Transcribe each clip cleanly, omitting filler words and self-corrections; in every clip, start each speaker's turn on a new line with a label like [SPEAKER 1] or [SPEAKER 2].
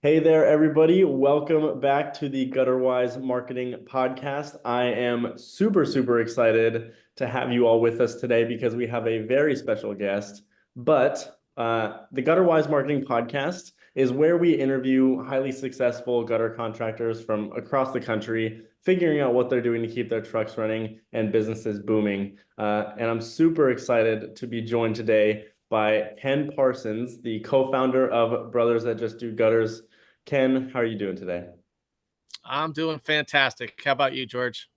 [SPEAKER 1] Hey there, everybody. Welcome back to the Gutterwise Marketing Podcast. I am super excited to have you all with us today because we have a very special guest. But the Gutterwise Marketing Podcast is where we interview highly successful gutter contractors from across the country, figuring out what they're doing to keep their trucks running and businesses booming. And I'm super excited to be joined today by Ken Parsons, the co-founder of Brothers That Just Do Gutters. Ken, how are you doing today?
[SPEAKER 2] I'm doing fantastic. How about you, George?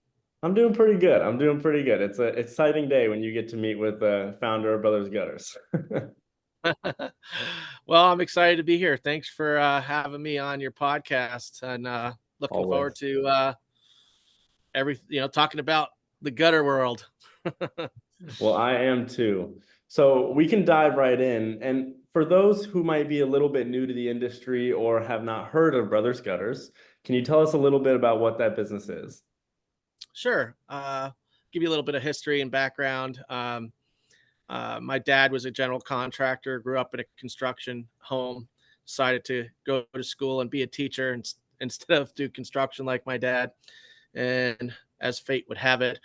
[SPEAKER 1] I'm doing pretty good. I'm doing pretty good. It's an exciting day when you get to meet with the founder of Brothers Gutters.
[SPEAKER 2] Well, I'm excited to be here. Thanks for having me on your podcast, and looking forward
[SPEAKER 1] Always.
[SPEAKER 2] to talking about the gutter world.
[SPEAKER 1] Well, I am too. So we can dive right in. And for those who might be a little bit new to the industry or have not heard of Brothers Gutters, can you tell us a little bit about what that business is?
[SPEAKER 2] Sure. Give you a little bit of history and background. My dad was a general contractor, grew up in a construction home, decided to go to school and be a teacher instead of do construction like my dad. And as fate would have it,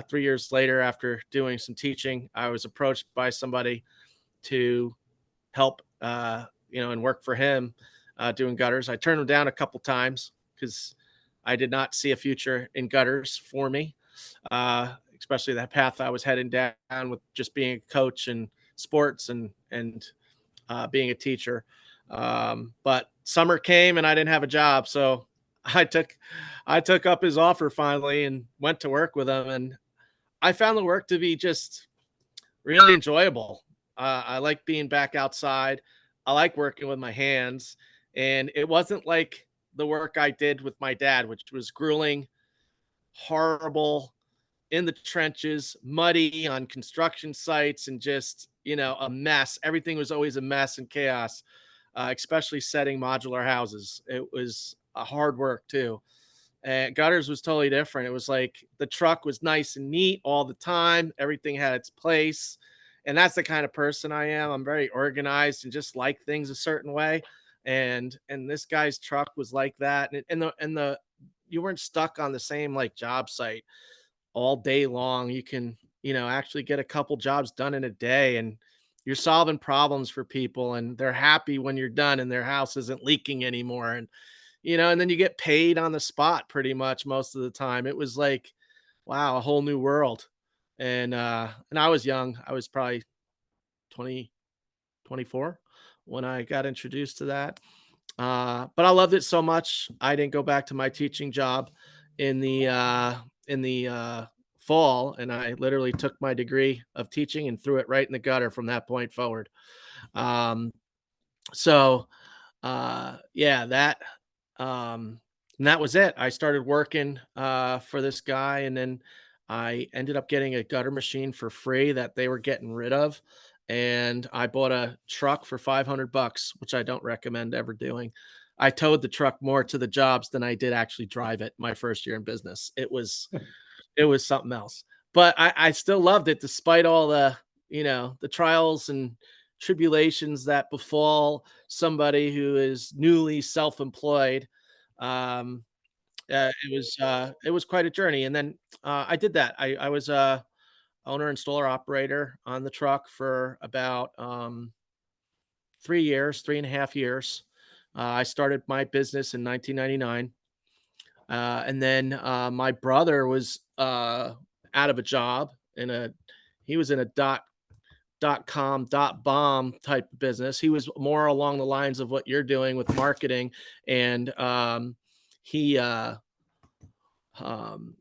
[SPEAKER 2] 3 years later, after doing some teaching, I was approached by somebody to help, and work for him doing gutters. I turned him down a couple times because I did not see a future in gutters for me, especially that path I was heading down with just being a coach and sports and being a teacher. But summer came and I didn't have a job, so I took I took up his offer finally and went to work with him, and I found the work to be just really enjoyable. I like being back outside. I like working with my hands, and it wasn't like the work I did with my dad, which was grueling, horrible, in the trenches, muddy on construction sites, and just a mess. Everything was always a mess and chaos, especially setting modular houses. It was a hard work too. And gutters was totally different. It was like the truck was nice and neat all the time. Everything had its place. And that's the kind of person I am. I'm very organized and just like things a certain way. And this guy's truck was like that. And the you weren't stuck on the same like job site all day long. You can, actually get a couple jobs done in a day, and you're solving problems for people, and they're happy when you're done and their house isn't leaking anymore. And then you get paid on the spot pretty much most of the time. It was like, wow, a whole new world. And I was young. I was probably 20, 24 when I got introduced to that. But I loved it so much. I didn't go back to my teaching job in the fall, and I literally took my degree of teaching and threw it right in the gutter from that point forward. Um, so yeah, and that was it. I started working for this guy, and then I ended up getting a gutter machine for free that they were getting rid of. And I bought a truck for 500 bucks, which I don't recommend ever doing. I towed the truck more to the jobs than I did actually drive it my first year in business. It was something else. But I still loved it despite all the trials and tribulations that befall somebody who is newly self-employed. Um, it was quite a journey. And then I did that. I was a owner, installer, operator on the truck for about 3 years, 3.5 years. I started my business in 1999. And then my brother was out of a job he was in a dot com dot bomb type of business. He was more along the lines of what you're doing with marketing, and he uh, um,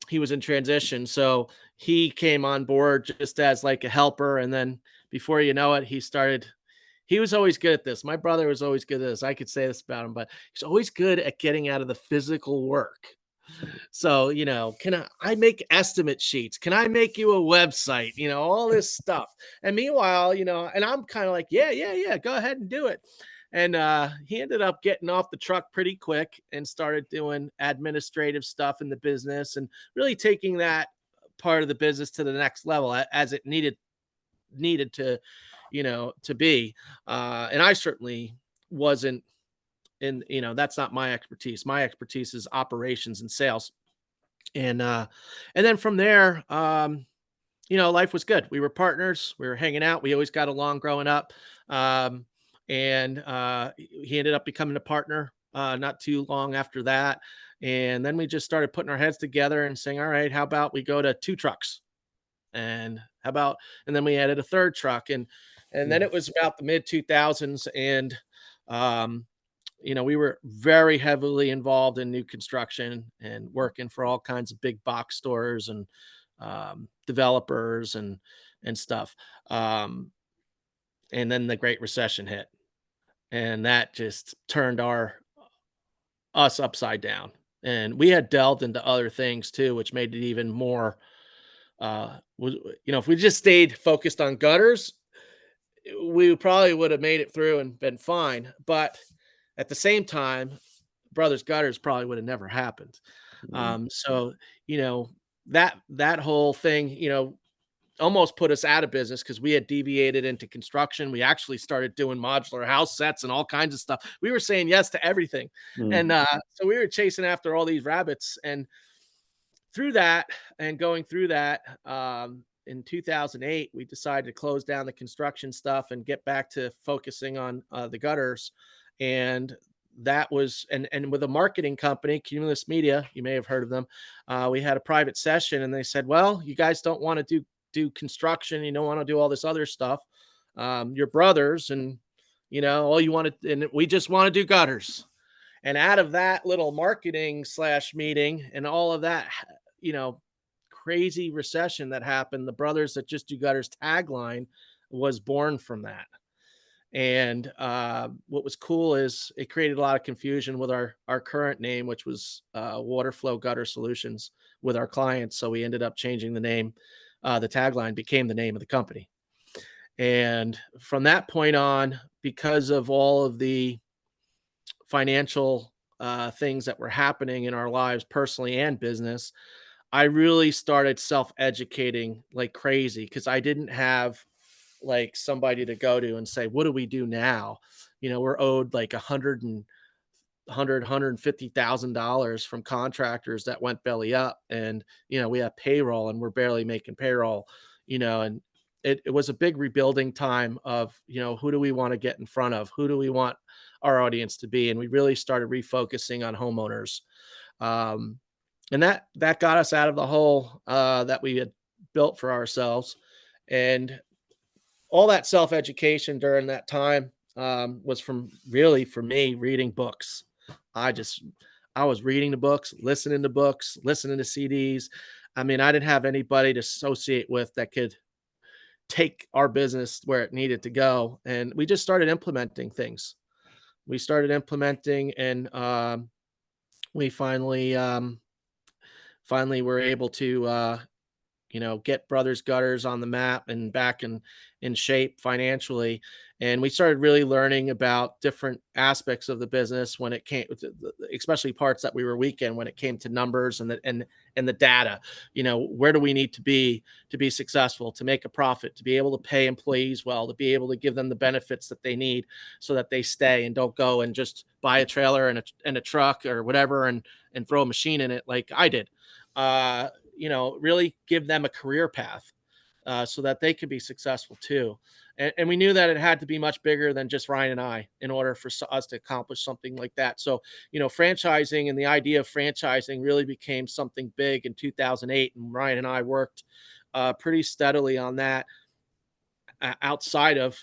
[SPEAKER 2] he was in transition, so he came on board just as like a helper, and then before you know it, he was always good at this. My brother was always good at this. I could say this about him, but he's always good at getting out of the physical work. So, can I make estimate sheets? Can I make you a website? All this stuff. And meanwhile, and I'm kind of like, yeah, yeah, yeah, go ahead and do it. And he ended up getting off the truck pretty quick and started doing administrative stuff in the business and really taking that part of the business to the next level as it needed to be. And I certainly wasn't and that's not my expertise. My expertise is operations and sales. And then from there, life was good. We were partners. We were hanging out. We always got along growing up. Um, and he ended up becoming a partner not too long after that. And then we just started putting our heads together and saying, all right, how about we go to 2 trucks? And how about, and then we added a third truck. And then
[SPEAKER 1] Mm.
[SPEAKER 2] it was about the mid 2000s. And, um, we were very heavily involved in new construction and working for all kinds of big box stores and developers and stuff. Um, and then the Great Recession hit, and that just turned us upside down. And we had delved into other things too, which made it even more. If we just stayed focused on gutters, we probably would have made it through and been fine. But at the same time, Brothers Gutters probably would have never happened.
[SPEAKER 1] Mm.
[SPEAKER 2] So you know that whole thing, almost put us out of business because we had deviated into construction. We actually started doing modular house sets and all kinds of stuff. We were saying yes to everything,
[SPEAKER 1] Mm.
[SPEAKER 2] and so we were chasing after all these rabbits. And through that, and going through that, in 2008, we decided to close down the construction stuff and get back to focusing on the gutters. And that was, and with a marketing company, Cumulus Media, you may have heard of them. We had a private session, and they said, "Well, you guys don't want to do construction. You don't want to do all this other stuff. You're brothers, and all you want to, and we just want to do gutters." And out of that little marketing slash meeting and all of that, you know, crazy recession that happened, the Brothers That Just Do Gutters tagline was born from that. And what was cool is it created a lot of confusion with our current name, which was Water Flow Gutter Solutions, with our clients. So we ended up changing the name. The tagline became the name of the company. And from that point on, because of all of the financial things that were happening in our lives, personally and business, I really started self educating like crazy because I didn't have like somebody to go to and say, what do we do now? We're owed like $150,000 from contractors that went belly up, and we have payroll and we're barely making payroll. And it was a big rebuilding time of who do we want to get in front of, who do we want our audience to be, and we really started refocusing on homeowners. And that got us out of the hole that we had built for ourselves. And all that self education during that time was from really, for me, reading books. I just I was reading the books, listening to books, listening to CDs. I mean, I didn't have anybody to associate with that could take our business where it needed to go, and we just started implementing things. We started implementing, and we finally were able to get Brothers Gutters on the map and back in shape financially. And we started really learning about different aspects of the business when it came, especially parts that we were weak in when it came to numbers and the data. Where do we need to be successful, to make a profit, to be able to pay employees well, to be able to give them the benefits that they need so that they stay and don't go and just buy a trailer and a truck or whatever and throw a machine in it like I did. Really give them a career path so that they could be successful too. And we knew that it had to be much bigger than just Ryan and I in order for us to accomplish something like that. So, franchising and the idea of franchising really became something big in 2008. And Ryan and I worked pretty steadily on that outside of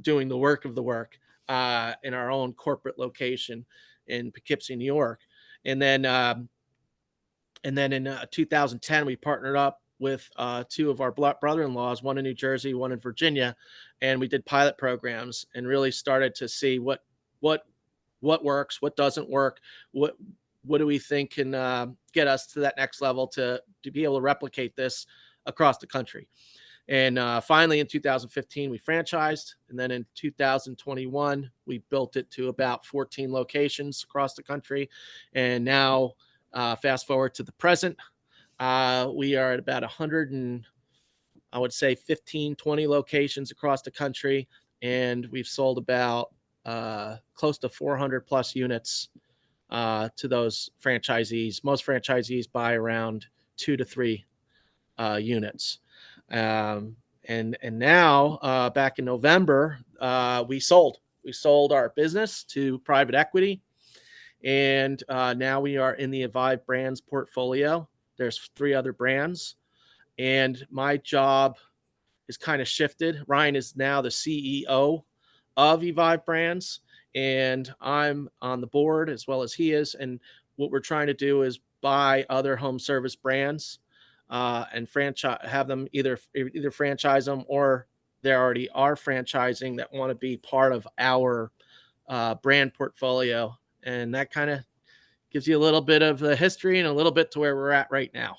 [SPEAKER 2] doing the work of the work in our own corporate location in Poughkeepsie, New York. And then in 2010, we partnered up with two of our brother-in-laws, one in New Jersey, one in Virginia, and we did pilot programs and really started to see what works, what doesn't work, what do we think can get us to that next level to be able to replicate this across the country. And finally, in 2015, we franchised. And then in 2021, we built it to about 14 locations across the country. And now, fast forward to the present, we are at about 100 and I would say 15, 20 locations across the country. And we've sold about close to 400 plus units to those franchisees. Most franchisees buy around 2 to 3 units. And now, back in November, we sold our business to private equity, and now we are in the Evive Brands portfolio. There's 3 other brands, and my job is kind of shifted. Ryan is now the CEO of Evive Brands, and I'm on the board as well as he is. And what we're trying to do is buy other home service brands and have them either franchise them, or they already are franchising that want to be part of our brand portfolio. And that kind of gives you a little bit of the history and a little bit to where we're at right now.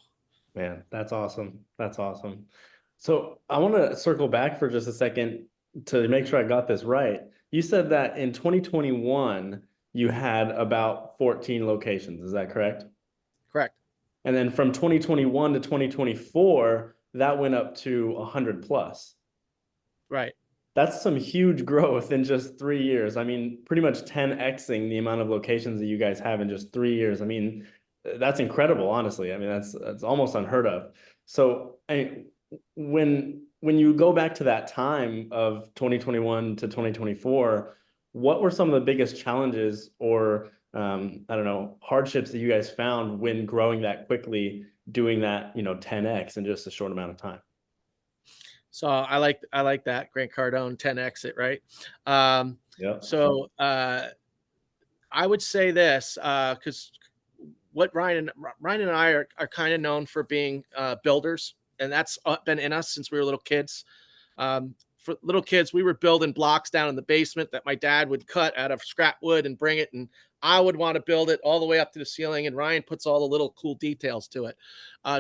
[SPEAKER 1] Man, that's awesome. That's awesome. So I want to circle back for just a second to make sure I got this right. You said that in 2021, you had about 14 locations. Is that correct?
[SPEAKER 2] Correct.
[SPEAKER 1] And then from 2021 to 2024, that went up to 100 plus.
[SPEAKER 2] Right.
[SPEAKER 1] That's some huge growth in just 3 years. I mean, pretty much 10xing the amount of locations that you guys have in just 3 years. I mean, that's incredible, honestly. I mean, that's almost unheard of. So, when you go back to that time of 2021 to 2024, what were some of the biggest challenges or I don't know, hardships that you guys found when growing that quickly, doing that, 10x in just a short amount of time?
[SPEAKER 2] So I like that Grant Cardone 10 exit, right?
[SPEAKER 1] Yeah.
[SPEAKER 2] So I would say this because what Ryan and I are kind of known for being builders, and that's been in us since we were little kids. For little kids, we were building blocks down in the basement that my dad would cut out of scrap wood and bring it, and I would want to build it all the way up to the ceiling, and Ryan puts all the little cool details to it.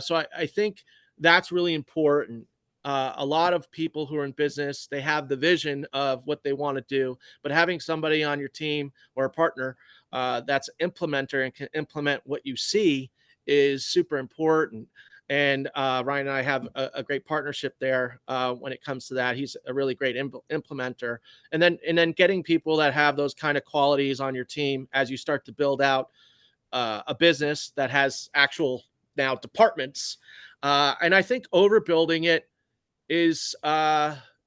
[SPEAKER 2] So I think that's really important. A lot of people who are in business, they have the vision of what they want to do, but having somebody on your team or a partner that's implementer and can implement what you see is super important. And Ryan and I have a great partnership there when it comes to that. He's a really great implementer. And then getting people that have those kind of qualities on your team as you start to build out a business that has actual now departments. And I think overbuilding it is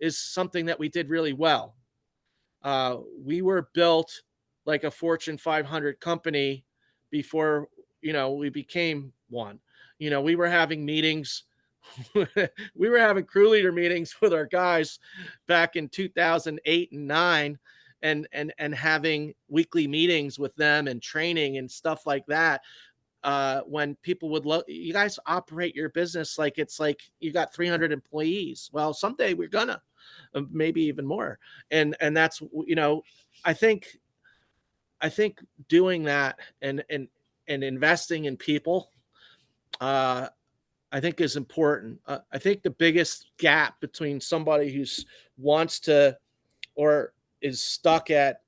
[SPEAKER 2] something that we did really well. We were built like a Fortune 500 company before we became one. We were having meetings. We were having crew leader meetings with our guys back in 2008 and 9, and having weekly meetings with them and training and stuff like that. When people would you guys operate your business like it's like you got 300 employees. Well, someday we're gonna, maybe even more. And that's, I think doing that and investing in people, I think is important. I think the biggest gap between somebody who's wants to or is stuck at,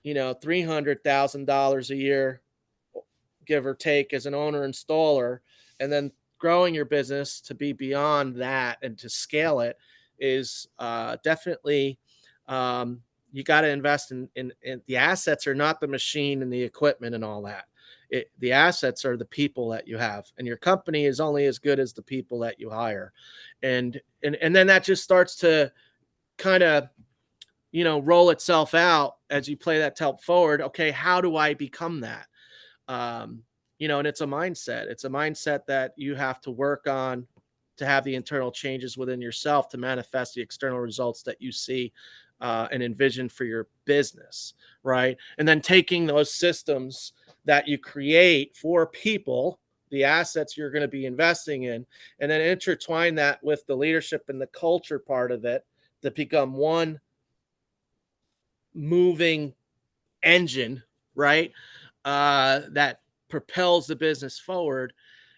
[SPEAKER 2] $300,000 a year, give or take, as an owner installer, and then growing your business to be beyond that and to scale it is definitely, you got to invest in the assets are not the machine and the equipment and all that. The assets are the people that you have, and your company is only as good as the people that you hire. And then that just starts to kind of, roll itself out as you play that tilt forward. Okay, how do I become that? And it's a mindset. It's a mindset that you have to work on to have the internal changes within yourself to manifest the external results that you see and envision for your business, right? And then taking those systems that you create for people, the assets you're going to be investing in, and then intertwine that with the leadership and the culture part of it to become one moving engine, right? That propels the business forward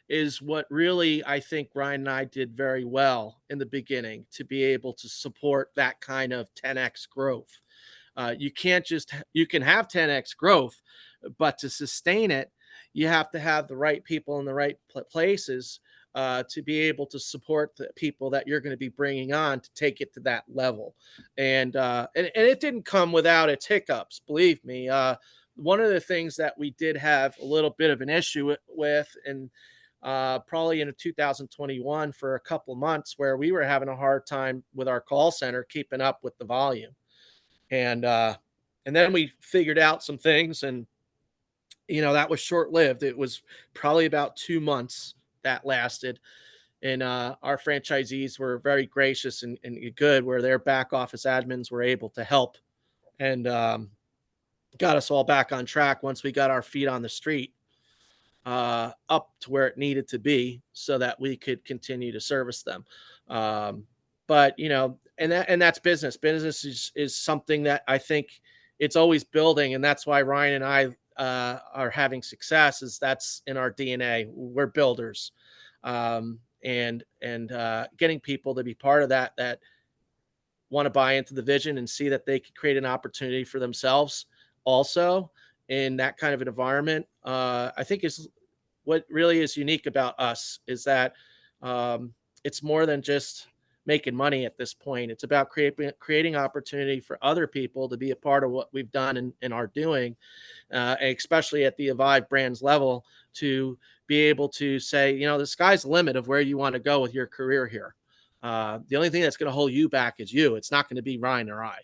[SPEAKER 2] is what really I think Ryan and I did very well in the beginning to be able to support that kind of 10x growth. You can have 10x growth, but to sustain it, you have to have the right people in the right places to be able to support the people that you're going to be bringing on to take it to that level. And it didn't come without its hiccups, believe me. One of the things that we did have a little bit of an issue with, and probably in 2021 for a couple months, where we were having a hard time with our call center keeping up with the volume. And then we figured out some things, and that was short lived. It was probably about 2 months that lasted. And our franchisees were very gracious and good, where their back office admins were able to help and got us all back on track once we got our feet on the street, up to where it needed to be so that we could continue to service them. Um, but that's business. Business is something that I think it's always building, and that's why Ryan and I are having success. Is that's in our DNA. We're builders, and getting people to be part of that want to buy into the vision and see that they could create an opportunity for themselves also in that kind of an environment. I think is what really is unique about us, is that it's more than just making money at this point. It's about creating opportunity for other people to be a part of what we've done and are doing, especially at the Evive Brands level, to be able to say, the sky's the limit of where you want to go with your career here. The only thing that's going to hold you back is you. It's not going to be Ryan or I.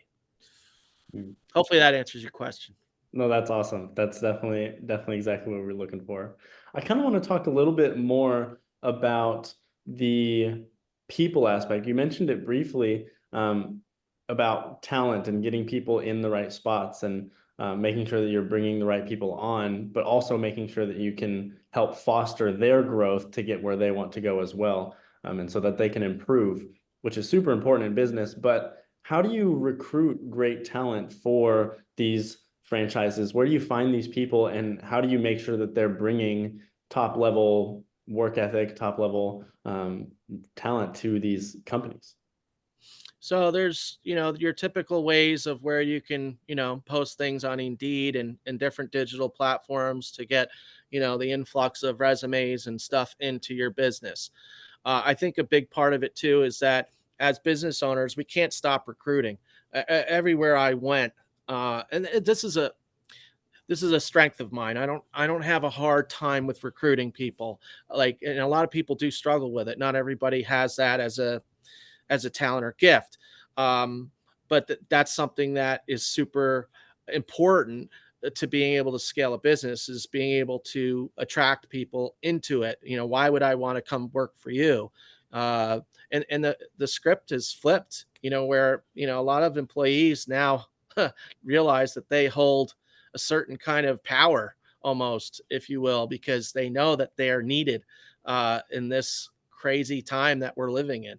[SPEAKER 1] Mm.
[SPEAKER 2] Hopefully that answers your question.
[SPEAKER 1] No, that's awesome. That's definitely exactly what we're looking for. I kind of want to talk a little bit more about the people aspect. You mentioned it briefly, about talent and getting people in the right spots, and making sure that you're bringing the right people on, but also making sure that you can help foster their growth to get where they want to go as well, and so that they can improve, which is super important in business. But how do you recruit great talent for these franchises? Where do you find these people, and how do you make sure that they're bringing top level work ethic, top level talent to these companies?
[SPEAKER 2] So there's, your typical ways of where you can, post things on Indeed and different digital platforms to get, the influx of resumes and stuff into your business. I think a big part of it too is that as business owners, we can't stop recruiting. Everywhere I went, and this is a strength of mine. I don't have a hard time with recruiting people. Like, and a lot of people do struggle with it. Not everybody has that as a talent or gift. But that's something that is super important to being able to scale a business, is being able to attract people into it. Why would I want to come work for you? And the script is flipped, where, a lot of employees now realize that they hold a certain kind of power, almost, if you will, because they know that they are needed in this crazy time that we're living in.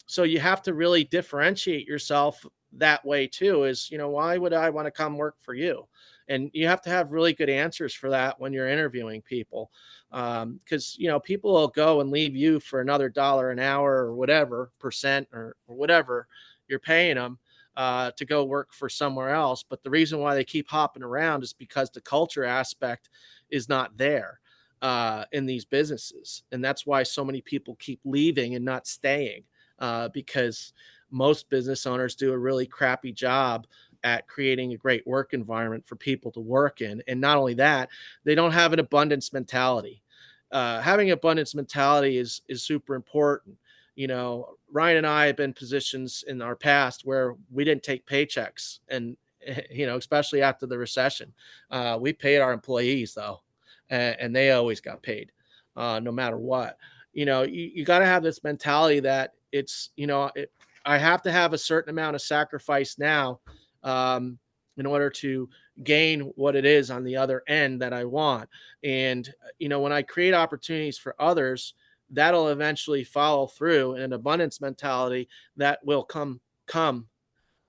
[SPEAKER 2] So you have to really differentiate yourself that way too, is, why would I want to come work for you? And you have to have really good answers for that when you're interviewing people. Because, people will go and leave you for another dollar an hour or whatever percent or whatever you're paying them to go work for somewhere else. But the reason why they keep hopping around is because the culture aspect is not there in these businesses. And that's why so many people keep leaving and not staying, because most business owners do a really crappy job at creating a great work environment for people to work in. And not only that, they don't have an abundance mentality. Having abundance mentality is super important. Ryan and I have been positions in our past where we didn't take paychecks, and especially after the recession, we paid our employees though, and they always got paid, no matter what. You got to have this mentality that it's, I have to have a certain amount of sacrifice now, in order to gain what it is on the other end that I want. And, when I create opportunities for others, that'll eventually follow through, in an abundance mentality that will come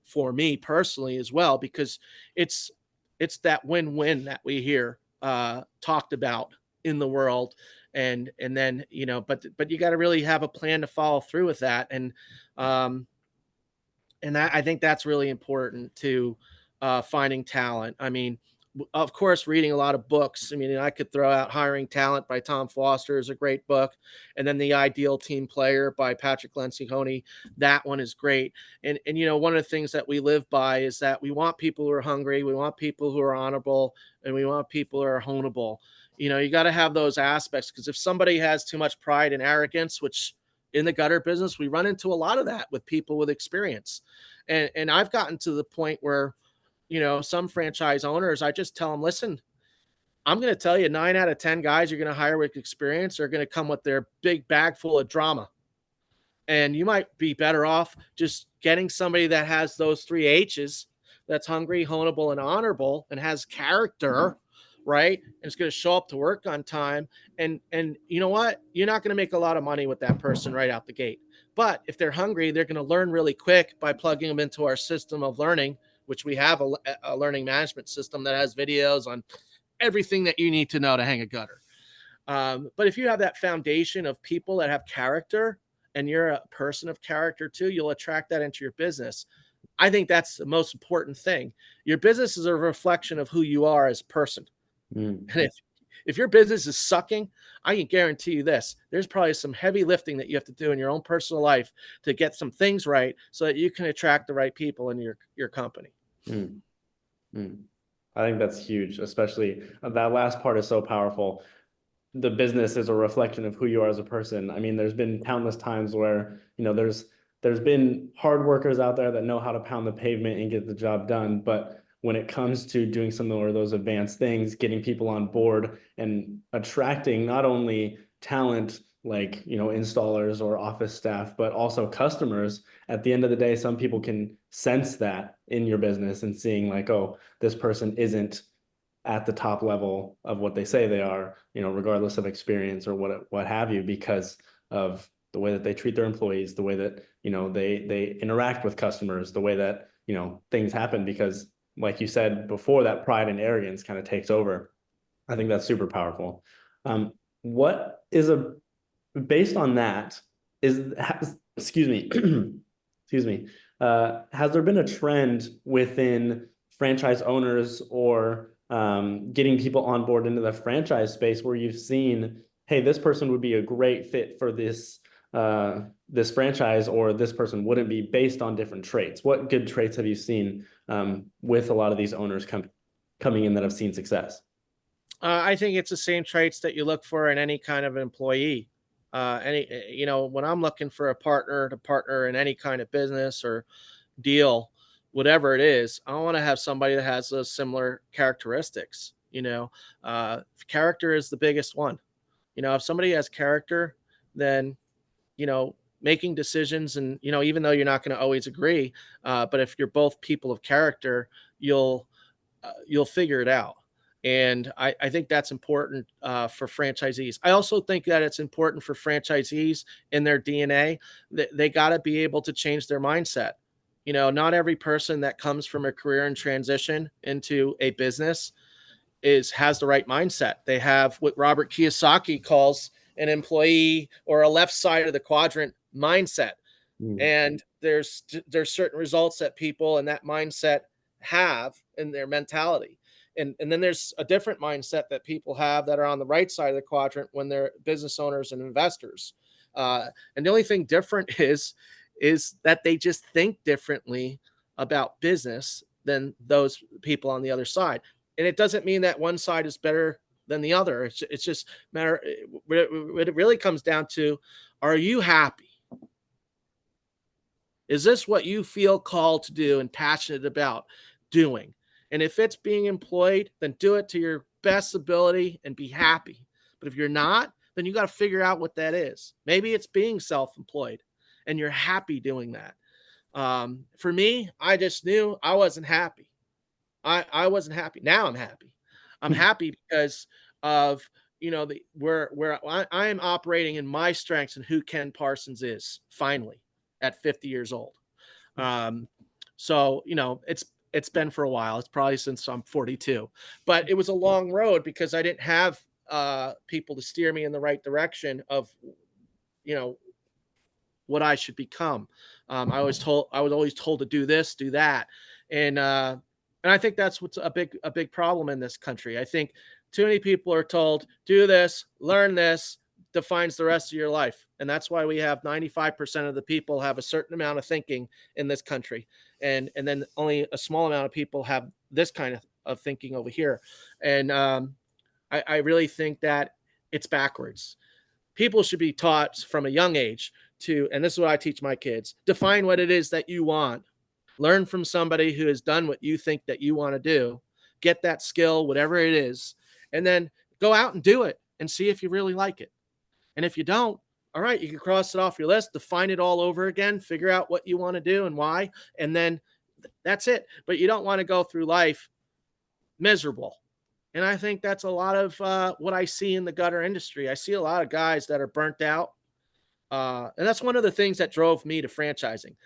[SPEAKER 2] for me personally as well, because it's that win-win that we hear talked about in the world. And then, but you got to really have a plan to follow through with that. Um and I think that's really important to finding talent. I mean, of course, reading a lot of books. I mean, I could throw out Hiring Talent by Tom Foster is a great book. And then The Ideal Team Player by Patrick Lencioni. That one is great. And, one of the things that we live by is that we want people who are hungry. We want people who are honorable, and we want people who are honeable. You got to have those aspects, because if somebody has too much pride and arrogance, which in the gutter business, we run into a lot of that with people with experience. And I've gotten to the point where, some franchise owners, I just tell them, listen, I'm going to tell you 9 out of 10 guys you're going to hire with experience are going to come with their big bag full of drama. And you might be better off just getting somebody that has those 3 H's, that's hungry, honorable, and honorable, and has character, right? And it's going to show up to work on time. And you know what? You're not going to make a lot of money with that person right out the gate. But if they're hungry, they're going to learn really quick by plugging them into our system of learning, which we have a learning management system that has videos on everything that you need to know to hang a gutter. But if you have that foundation of people that have character, and you're a person of character too, you'll attract that into your business. I think that's the most important thing. Your business is a reflection of who you are as a person. And if your business is sucking, I can guarantee you this: there's probably some heavy lifting that you have to do in your own personal life to get some things right, so that you can attract the right people in your company.
[SPEAKER 1] I think that's huge, especially that last part is so powerful. The business is a reflection of who you are as a person. I mean, there's been countless times where, there's been hard workers out there that know how to pound the pavement and get the job done. But when it comes to doing some of those advanced things, getting people on board and attracting not only talent like, installers or office staff, but also customers, at the end of the day, some people can sense that in your business and seeing like, oh, this person isn't at the top level of what they say they are, regardless of experience or what have you, because of the way that they treat their employees, the way that, they interact with customers, the way that, things happen. Because like you said before, that pride and arrogance kind of takes over. I think that's super powerful. What is based on that excuse me, excuse me, has there been a trend within franchise owners or getting people on board into the franchise space where you've seen, hey, this person would be a great fit for this this franchise, or this person wouldn't be, based on different traits? What good traits have you seen with a lot of these owners coming in that have seen success?
[SPEAKER 2] I think it's the same traits that you look for in any kind of employee. When I'm looking for a partner to partner in any kind of business or deal, whatever it is, I want to have somebody that has those similar characteristics. Character is the biggest one. If somebody has character, then, making decisions, and, even though you're not going to always agree, but if you're both people of character, you'll figure it out. And I think that's important for franchisees. I also think that it's important for franchisees in their DNA that they got to be able to change their mindset. Not every person that comes from a career and transition into a business has the right mindset. They have what Robert Kiyosaki calls an employee or a left side of the quadrant mindset. And there's certain results that people in that mindset have in their mentality. And then there's a different mindset that people have that are on the right side of the quadrant when they're business owners and investors. And the only thing different is that they just think differently about business than those people on the other side. And it doesn't mean that one side is better than the other. It's just matter. What it really comes down to: are you happy? Is this what you feel called to do and passionate about doing? And if it's being employed, then do it to your best ability and be happy. But if you're not, then you got to figure out what that is. Maybe it's being self-employed and you're happy doing that. For me, I just knew I wasn't happy. I wasn't happy. Now I'm happy. I'm happy because of, where I am operating in my strengths and who Ken Parsons is, finally, at 50 years old. So, it's been for a while. It's probably since I'm 42, but it was a long road because I didn't have people to steer me in the right direction of, what I should become. I was always told to do this, do that. And And I think that's what's a big problem in this country. I think too many people are told, do this, learn this, defines the rest of your life. And that's why we have 95% of the people have a certain amount of thinking in this country. And then only a small amount of people have this kind of thinking over here. And I really think that it's backwards. People should be taught from a young age to, and this is what I teach my kids, define what it is that you want. Learn from somebody who has done what you think that you want to do. Get that skill, whatever it is, and then go out and do it and see if you really like it. And if you don't, all right, you can cross it off your list, define it all over again, figure out what you want to do and why, and then that's it. But you don't want to go through life miserable. And I think that's a lot of what I see in the gutter industry. I see a lot of guys that are burnt out. And that's one of the things that drove me to franchising.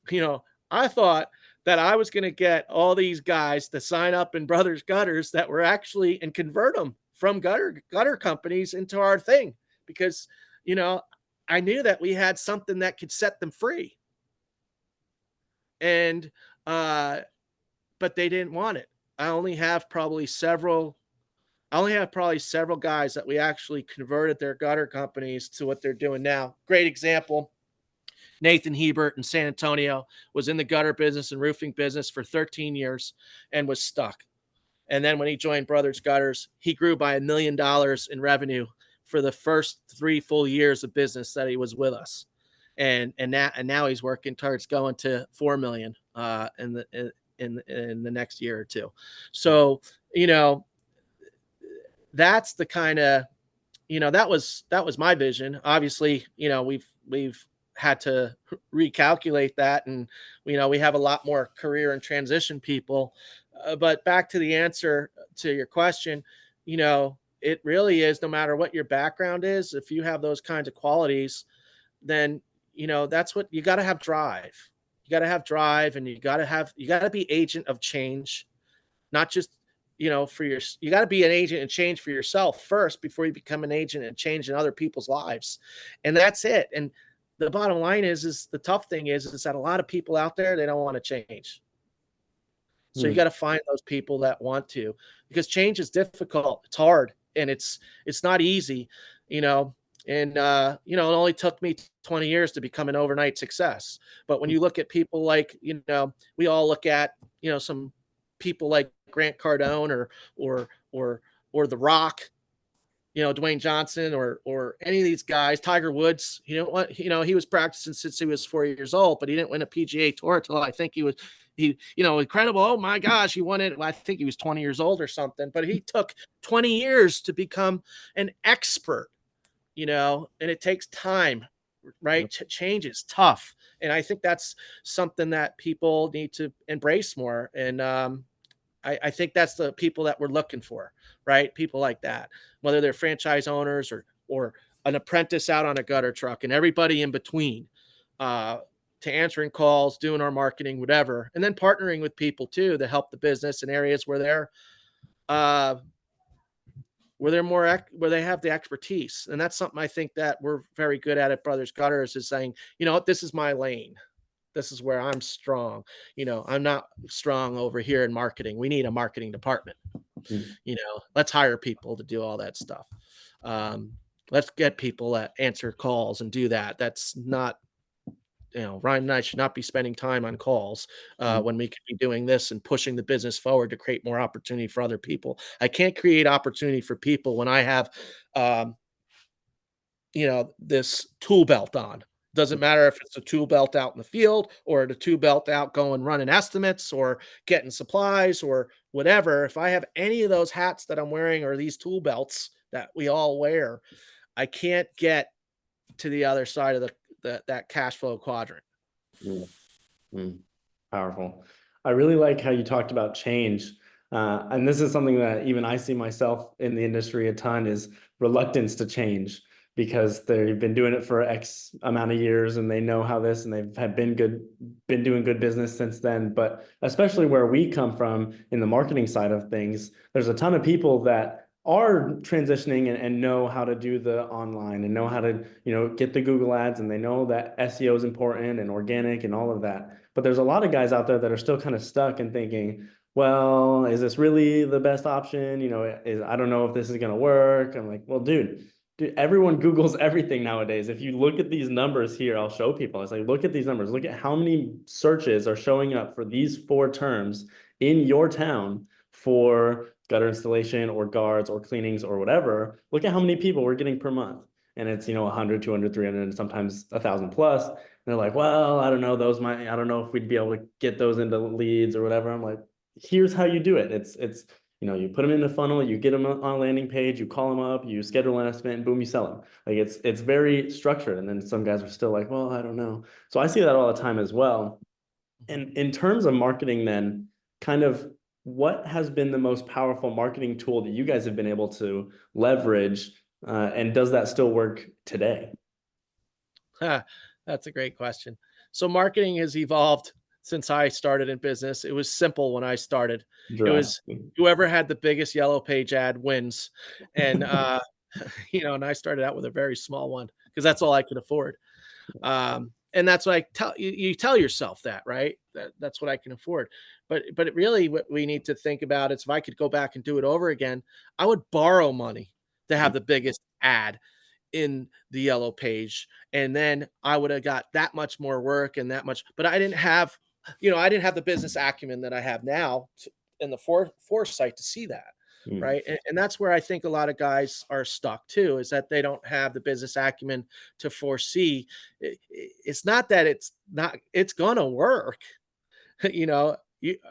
[SPEAKER 2] You know, I thought that I was going to get all these guys to sign up in Brothers Gutters that were actually and convert them from gutter companies into our thing, because, you know, I knew that we had something that could set them free. And, but they didn't want it. I only have probably several guys that we actually converted their gutter companies to what they're doing now. Great example. Nathan Hebert in San Antonio was in the gutter business and roofing business for 13 years and was stuck. And then when he joined Brothers Gutters, he grew by $1 million in revenue for the first 3 full years of business that he was with us. And now he's working towards going to 4 million in the next year or two. So, you know, that's the kind of, you know, that was my vision. Obviously, you know, we've had to recalculate that, and, you know, we have a lot more career and transition people. But back to the answer to your question, you know, it really is, no matter what your background is, if you have those kinds of qualities, then, you know, that's what you got to have. Drive. You got to have drive, and you got to be agent of change, not just, you know, you got to be an agent and change for yourself first before you become an agent and change in other people's lives. And that's it. And the bottom line is the tough thing is that a lot of people out there, they don't want to change. So you got to find those people that want to, because change is difficult. It's hard, and it's not easy, you know. And, you know, it only took me 20 years to become an overnight success. But when you look at people like, you know, we all look at, you know, some people like Grant Cardone or The Rock, you know, Dwayne Johnson or any of these guys, Tiger Woods, you know what, you know, he was practicing since he was 4 years old, but he didn't win a PGA Tour until I think he, you know, incredible. Oh my gosh, he won it. I think he was 20 years old or something, but he took 20 years to become an expert, you know, and it takes time, right? Yep. Change is tough. And I think that's something that people need to embrace more. And, I think that's the people that we're looking for, right? People like that, whether they're franchise owners or an apprentice out on a gutter truck, and everybody in between, to answering calls, doing our marketing, whatever, and then partnering with people too to help the business in areas where they have the expertise. And that's something I think that we're very good at Brothers Gutters, is saying, you know what, this is my lane. This is where I'm strong. You know, I'm not strong over here in marketing. We need a marketing department. You know, let's hire people to do all that stuff. Let's get people that answer calls and do that. That's not, you know, Ryan and I should not be spending time on calls when we could be doing this and pushing the business forward to create more opportunity for other people. I can't create opportunity for people when I have, you know, this tool belt on. Doesn't matter if it's a tool belt out in the field or the tool belt out going running estimates or getting supplies or whatever. If I have any of those hats that I'm wearing or these tool belts that we all wear, I can't get to the other side of that cash flow quadrant.
[SPEAKER 1] Powerful. I really like how you talked about change. And this is something that even I see myself in the industry a ton, is reluctance to change, because they've been doing it for X amount of years and they know how this, and they've been doing good business since then. But especially where we come from in the marketing side of things, there's a ton of people that are transitioning and know how to do the online and know how to, you know, get the Google ads, and they know that SEO is important and organic and all of that. But there's a lot of guys out there that are still kind of stuck and thinking, well, is this really the best option? I don't know if this is gonna work. I'm like, well, dude, everyone Googles everything nowadays. If you look at these numbers here, I'll show people. It's like, look at these numbers. Look at how many searches are showing up for these four terms in your town for gutter installation or guards or cleanings or whatever. Look at how many people we're getting per month. And it's, 100, 200, 300, and sometimes 1,000 plus. And they're like, well, I don't know, I don't know if we'd be able to get those into leads or whatever. I'm like, here's how you do it. You put them in the funnel, you get them on a landing page, you call them up, you schedule an estimate, and boom, you sell them. Like it's very structured. And then some guys are still like, well, I don't know. So I see that all the time as well. And in terms of marketing, then kind of what has been the most powerful marketing tool that you guys have been able to leverage? And does that still work today?
[SPEAKER 2] That's a great question. So marketing has evolved since I started in business. It was simple when I started. It was
[SPEAKER 1] Drastically.
[SPEAKER 2] whoever had the biggest yellow page ad wins. And and I started out with a very small one because that's all I could afford. And that's what I tell you, you tell yourself that, right? That's what I can afford. But it really what we need to think about is if I could go back and do it over again, I would borrow money to have the biggest ad in the yellow page. And then I would have got that much more work and that much, but I didn't have the business acumen that I have now and the foresight to see that.
[SPEAKER 1] Mm.
[SPEAKER 2] Right. And that's where I think a lot of guys are stuck too, is that they don't have the business acumen to foresee. It's not that it's going to work. you know,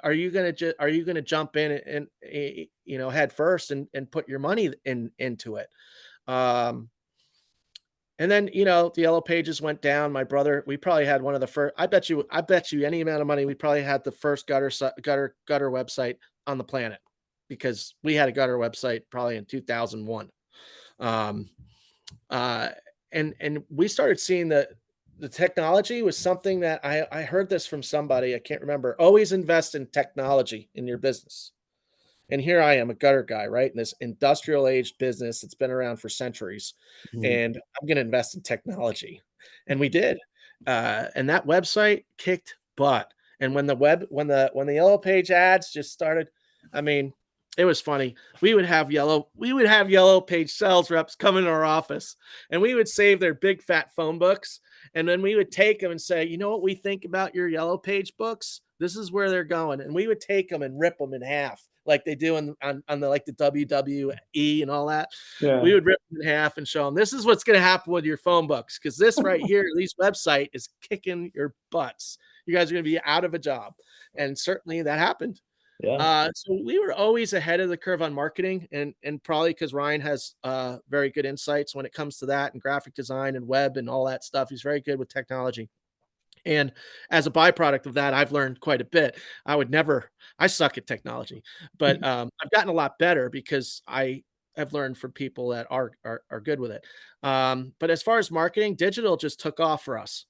[SPEAKER 2] are you going to jump in head first and put your money into it? Um, and then, the yellow pages went down. My brother, we probably had one of the first, I bet you any amount of money, we probably had the first gutter website on the planet because we had a gutter website probably in 2001. Um, uh, and we started seeing the technology was something that I heard this from somebody. I can't remember. Always invest in technology in your business. And here I am, a gutter guy, right? In this industrial age business that's been around for centuries.
[SPEAKER 1] Mm.
[SPEAKER 2] And I'm going to invest in technology. And we did. And that website kicked butt. And when the yellow page ads just started, I mean, it was funny. We would have yellow page sales reps come into our office and we would save their big fat phone books. And then we would take them and say, you know what we think about your yellow page books? This is where they're going. And we would take them and rip them in half like they do on the like the WWE and all that. We
[SPEAKER 1] Yeah.
[SPEAKER 2] would rip them in half and show them this is what's going to happen with your phone books because this right here, this website is kicking your butts. You guys are going to be out of a job, and certainly that happened.
[SPEAKER 1] Yeah.
[SPEAKER 2] So we were always ahead of the curve on marketing, and probably because Ryan has very good insights when it comes to that and graphic design and web and all that stuff. He's very good with technology. And as a byproduct of that, I've learned quite a bit. I suck at technology, but I've gotten a lot better because I have learned from people that are good with it. But as far as marketing, digital just took off for us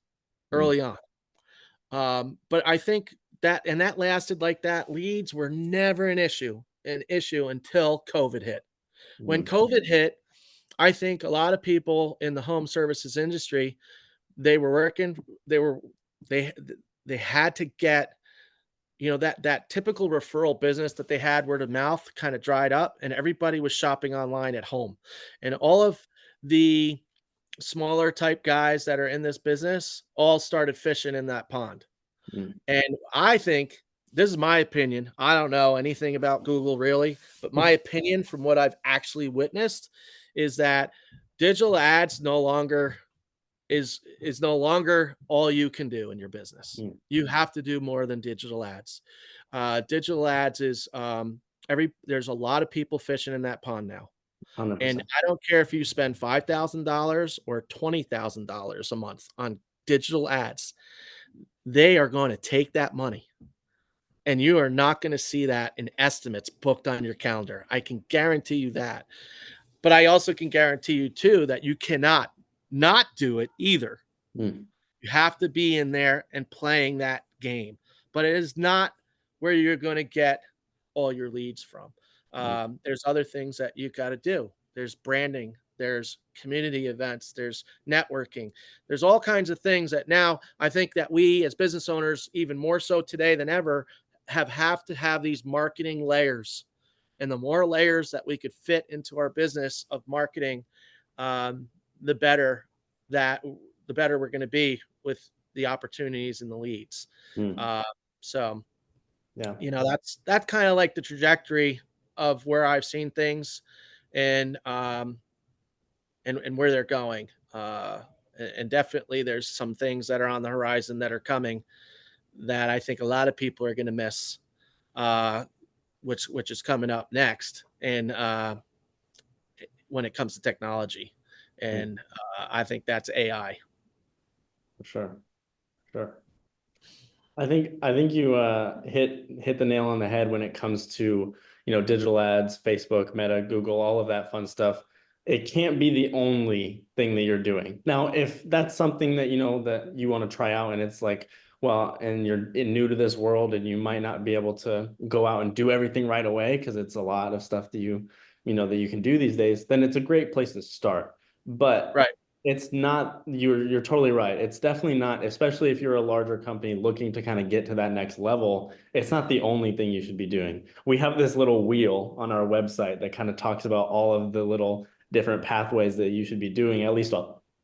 [SPEAKER 1] Mm.
[SPEAKER 2] early on. But I think that lasted like that. Leads were never an issue until COVID hit. When
[SPEAKER 1] Mm.
[SPEAKER 2] COVID hit, I think a lot of people in the home services industry, they were working, they were they they had to get, that typical referral business that they had word of mouth kind of dried up and everybody was shopping online at home. And all of the smaller type guys that are in this business all started fishing in that pond.
[SPEAKER 1] Mm.
[SPEAKER 2] And I think this is my opinion. I don't know anything about Google really, but my opinion from what I've actually witnessed is that digital ads is no longer all you can do in your business.
[SPEAKER 1] Mm.
[SPEAKER 2] You have to do more than digital ads. Digital ads is there's a lot of people fishing in that pond now. And
[SPEAKER 1] 100%.
[SPEAKER 2] I don't care if you spend $5,000 or $20,000 a month on digital ads. They are going to take that money and you are not going to see that in estimates booked on your calendar. I can guarantee you that. But I also can guarantee you too that you cannot not do it either.
[SPEAKER 1] Mm.
[SPEAKER 2] You have to be in there and playing that game. But it is not where you're going to get all your leads from.
[SPEAKER 1] Mm.
[SPEAKER 2] There's other things that you've got to do. There's branding, there's community events, there's networking, there's all kinds of things that now I think that we as business owners, even more so today than ever, have to have these marketing layers, and the more layers that we could fit into our business of marketing, um, the better that the better we're going to be with the opportunities and the leads.
[SPEAKER 1] Mm.
[SPEAKER 2] Uh, so
[SPEAKER 1] Yeah,
[SPEAKER 2] that's kind of like the trajectory of where I've seen things, and and where they're going. And definitely there's some things that are on the horizon that are coming that I think a lot of people are going to miss, uh, which is coming up next. And when it comes to technology,
[SPEAKER 1] mm,
[SPEAKER 2] and I think that's AI.
[SPEAKER 1] for sure. Sure. I think you hit the nail on the head when it comes to, digital ads, Facebook, Meta, Google, all of that fun stuff. It can't be the only thing that you're doing. Now, if that's something that that you want to try out and it's like, well, and you're new to this world and you might not be able to go out and do everything right away because it's a lot of stuff that that you can do these days, then it's a great place to start. But
[SPEAKER 2] Right.
[SPEAKER 1] it's not, you're totally right. It's definitely not, especially if you're a larger company looking to kind of get to that next level. It's not the only thing you should be doing. We have this little wheel on our website that kind of talks about all of the little different pathways that you should be doing, at least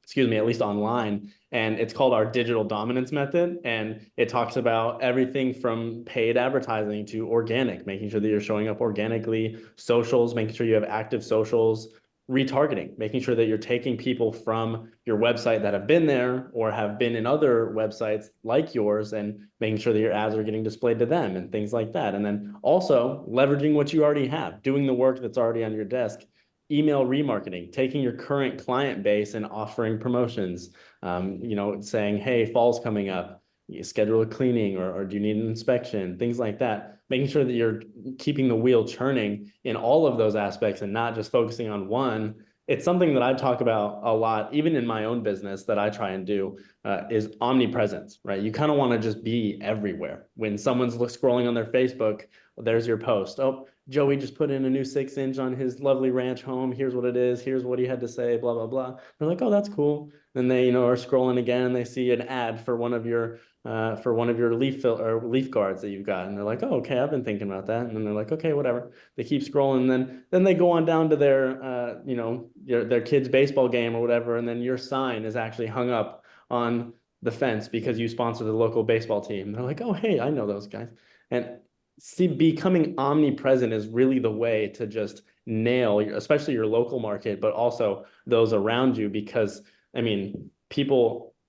[SPEAKER 1] excuse me, at least online. And it's called our digital dominance method. And it talks about everything from paid advertising to organic, making sure that you're showing up organically, socials, making sure you have active socials, retargeting, making sure that you're taking people from your website that have been there or have been in other websites like yours and making sure that your ads are getting displayed to them and things like that. And then also leveraging what you already have, doing the work that's already on your desk. Email remarketing, taking your current client base and offering promotions, saying, hey, fall's coming up, you schedule a cleaning, or do you need an inspection, things like that, making sure that you're keeping the wheel churning in all of those aspects and not just focusing on one. It's something that I talk about a lot, even in my own business, that I try and do, is omnipresence, right? You kind of want to just be everywhere. When someone's scrolling on their Facebook, there's your post. Oh, Joey just put in a new 6-inch on his lovely ranch home. Here's what it is. Here's what he had to say, blah, blah, blah. They're like, oh, that's cool. Then they, are scrolling again and they see an ad for one of your leaf guards that you've got, and they're like, oh, okay, I've been thinking about that, and then they're like, okay, whatever. They keep scrolling, and then they go on down to their their kid's baseball game or whatever, and then your sign is actually hung up on the fence because you sponsor the local baseball team. They're like, oh, hey, I know those guys. And see, becoming omnipresent is really the way to just nail, especially your local market, but also those around you, because I mean,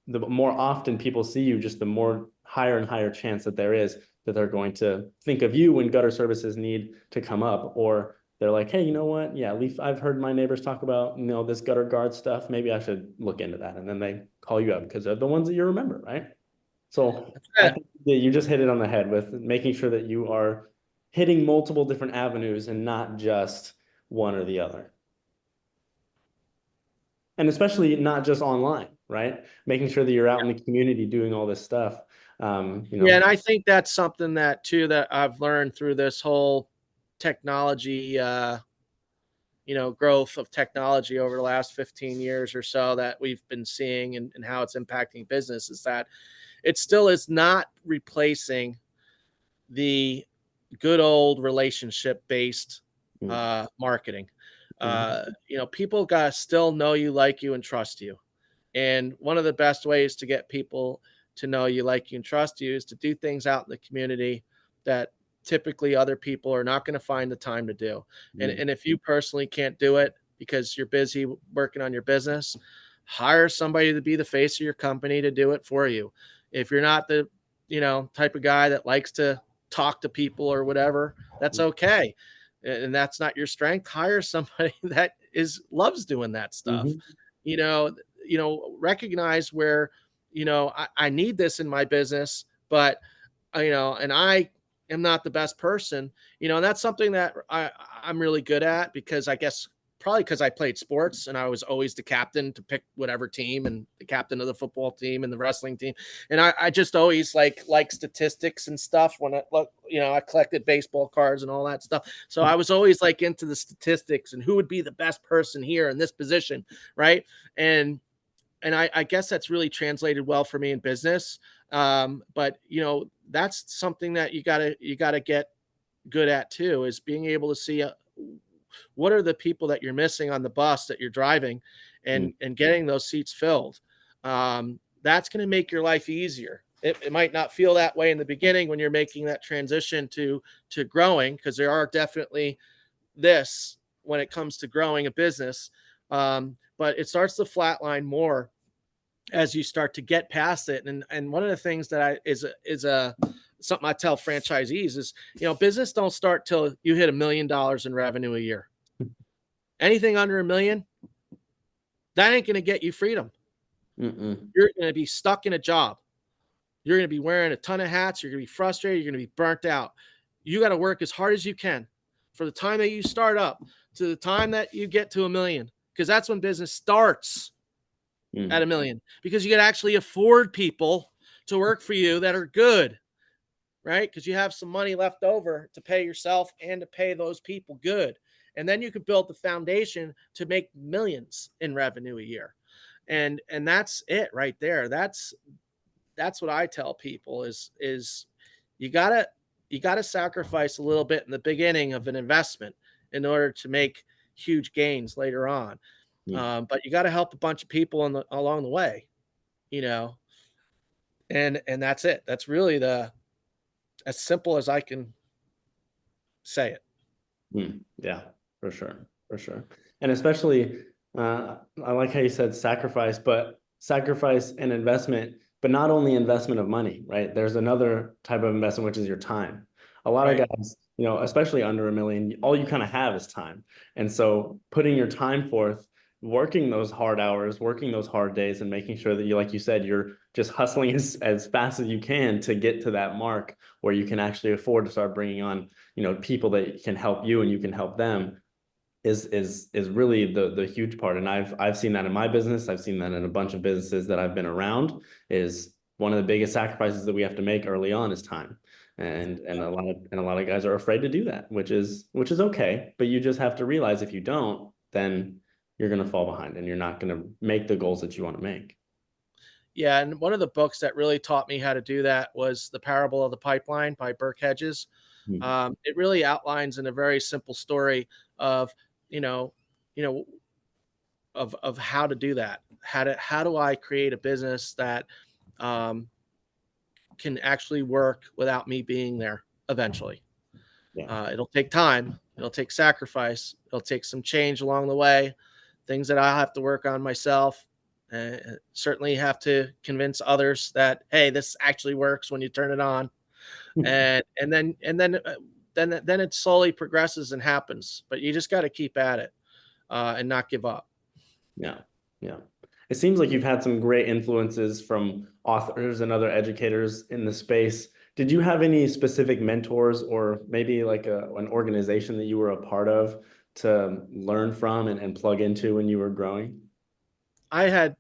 [SPEAKER 1] the more often people see you, just the more higher and higher chance that there is that they're going to think of you when gutter services need to come up, or they're like, hey, you know what? Yeah, I've heard my neighbors talk about, this gutter guard stuff. Maybe I should look into that. And then they call you up because they're the ones that you remember, right? So
[SPEAKER 2] That's
[SPEAKER 1] I
[SPEAKER 2] it.
[SPEAKER 1] think that you just hit it on the head with making sure that you are hitting multiple different avenues and not just one or the other. And especially not just online, right? Making sure that you're out in the community doing all this stuff.
[SPEAKER 2] Yeah, and I think that's something that too that I've learned through this whole technology, growth of technology over the last 15 years or so that we've been seeing, and how it's impacting business, is that it still is not replacing the good old relationship based marketing.
[SPEAKER 1] Mhm.
[SPEAKER 2] People got to still know you, like you, and trust you. And one of the best ways to get people to know you, like you, and trust you is to do things out in the community that typically other people are not going to find the time to do.
[SPEAKER 1] Mhm.
[SPEAKER 2] And if you personally can't do it because you're busy working on your business, hire somebody to be the face of your company to do it for you. If you're not the, type of guy that likes to talk to people or whatever, that's okay. And that's not your strength. Hire somebody that loves doing that stuff.
[SPEAKER 1] Mhm.
[SPEAKER 2] You know, recognize where, I need this in my business, but and I am not the best person, and that's something that I'm really good at, because I guess probably because I played sports and I was always the captain to pick whatever team, and the captain of the football team and the wrestling team. And I just always like statistics and stuff when I look, I collected baseball cards and all that stuff. So I was always like into the statistics and who would be the best person here in this position. Right. And I guess that's really translated well for me in business. But that's something that you gotta get good at too, is being able to see what are the people that you're missing on the bus that you're driving,
[SPEAKER 1] Mm.
[SPEAKER 2] and getting those seats filled. That's going to make your life easier. It might not feel that way in the beginning when you're making that transition to growing, because there are definitely this when it comes to growing a business. But it starts to flatline more as you start to get past it. And one of the things that is something I tell franchisees is, business don't start till you hit $1 million in revenue a year. Anything under $1 million, that ain't going to get you freedom.
[SPEAKER 1] Mm-mm.
[SPEAKER 2] You're going to be stuck in a job. You're going to be wearing a ton of hats. You're going to be frustrated. You're going to be burnt out. You got to work as hard as you can for the time that you start up to the time that you get to $1 million, because that's when business starts at $1 million, because you can actually afford people to work for you that are good, right? Because you have some money left over to pay yourself and to pay those people good. And then you could build the foundation to make millions in revenue a year. And that's it right there. That's what I tell people is you gotta sacrifice a little bit in the beginning of an investment in order to make huge gains later on. But you got to help a bunch of people along the way, and that's it. That's really as simple as I can say it.
[SPEAKER 1] Yeah, for sure, for sure. And especially, I like how you said sacrifice, but sacrifice and investment, but not only investment of money, right? There's another type of investment, which is your time. A lot of
[SPEAKER 2] Right.
[SPEAKER 1] guys, especially under $1 million, all you kind of have is time. And so putting your time forth, working those hard hours, working those hard days, and making sure that you, like you said, you're just hustling as fast as you can to get to that mark where you can actually afford to start bringing on people that can help you and you can help them is really the huge part. And I've seen that in my business. I've seen that in a bunch of businesses that I've been around. Is one of the biggest sacrifices that we have to make early on is time. And a lot of guys are afraid to do that, which is okay. But you just have to realize if you don't, then you're going to fall behind and you're not going to make the goals that you want to make.
[SPEAKER 2] Yeah, and one of the books that really taught me how to do that was The Parable of the Pipeline by Burke Hedges. It really outlines in a very simple story of, you know, you know, of how to do that. How do I create a business that um, can actually work without me being there eventually?
[SPEAKER 1] Yeah.
[SPEAKER 2] It'll take time. It'll take sacrifice. It'll take some change along the way, things that I'll have to work on myself. Certainly have to convince others that, hey, this actually works when you turn it on, and then it slowly progresses and happens. But you just got to keep at it and not give up.
[SPEAKER 1] Yeah. Yeah. It seems like you've had some great influences from authors and other educators in the space. Did you have any specific mentors or maybe like an organization that you were a part of to learn from and plug into when you were growing?
[SPEAKER 2] I had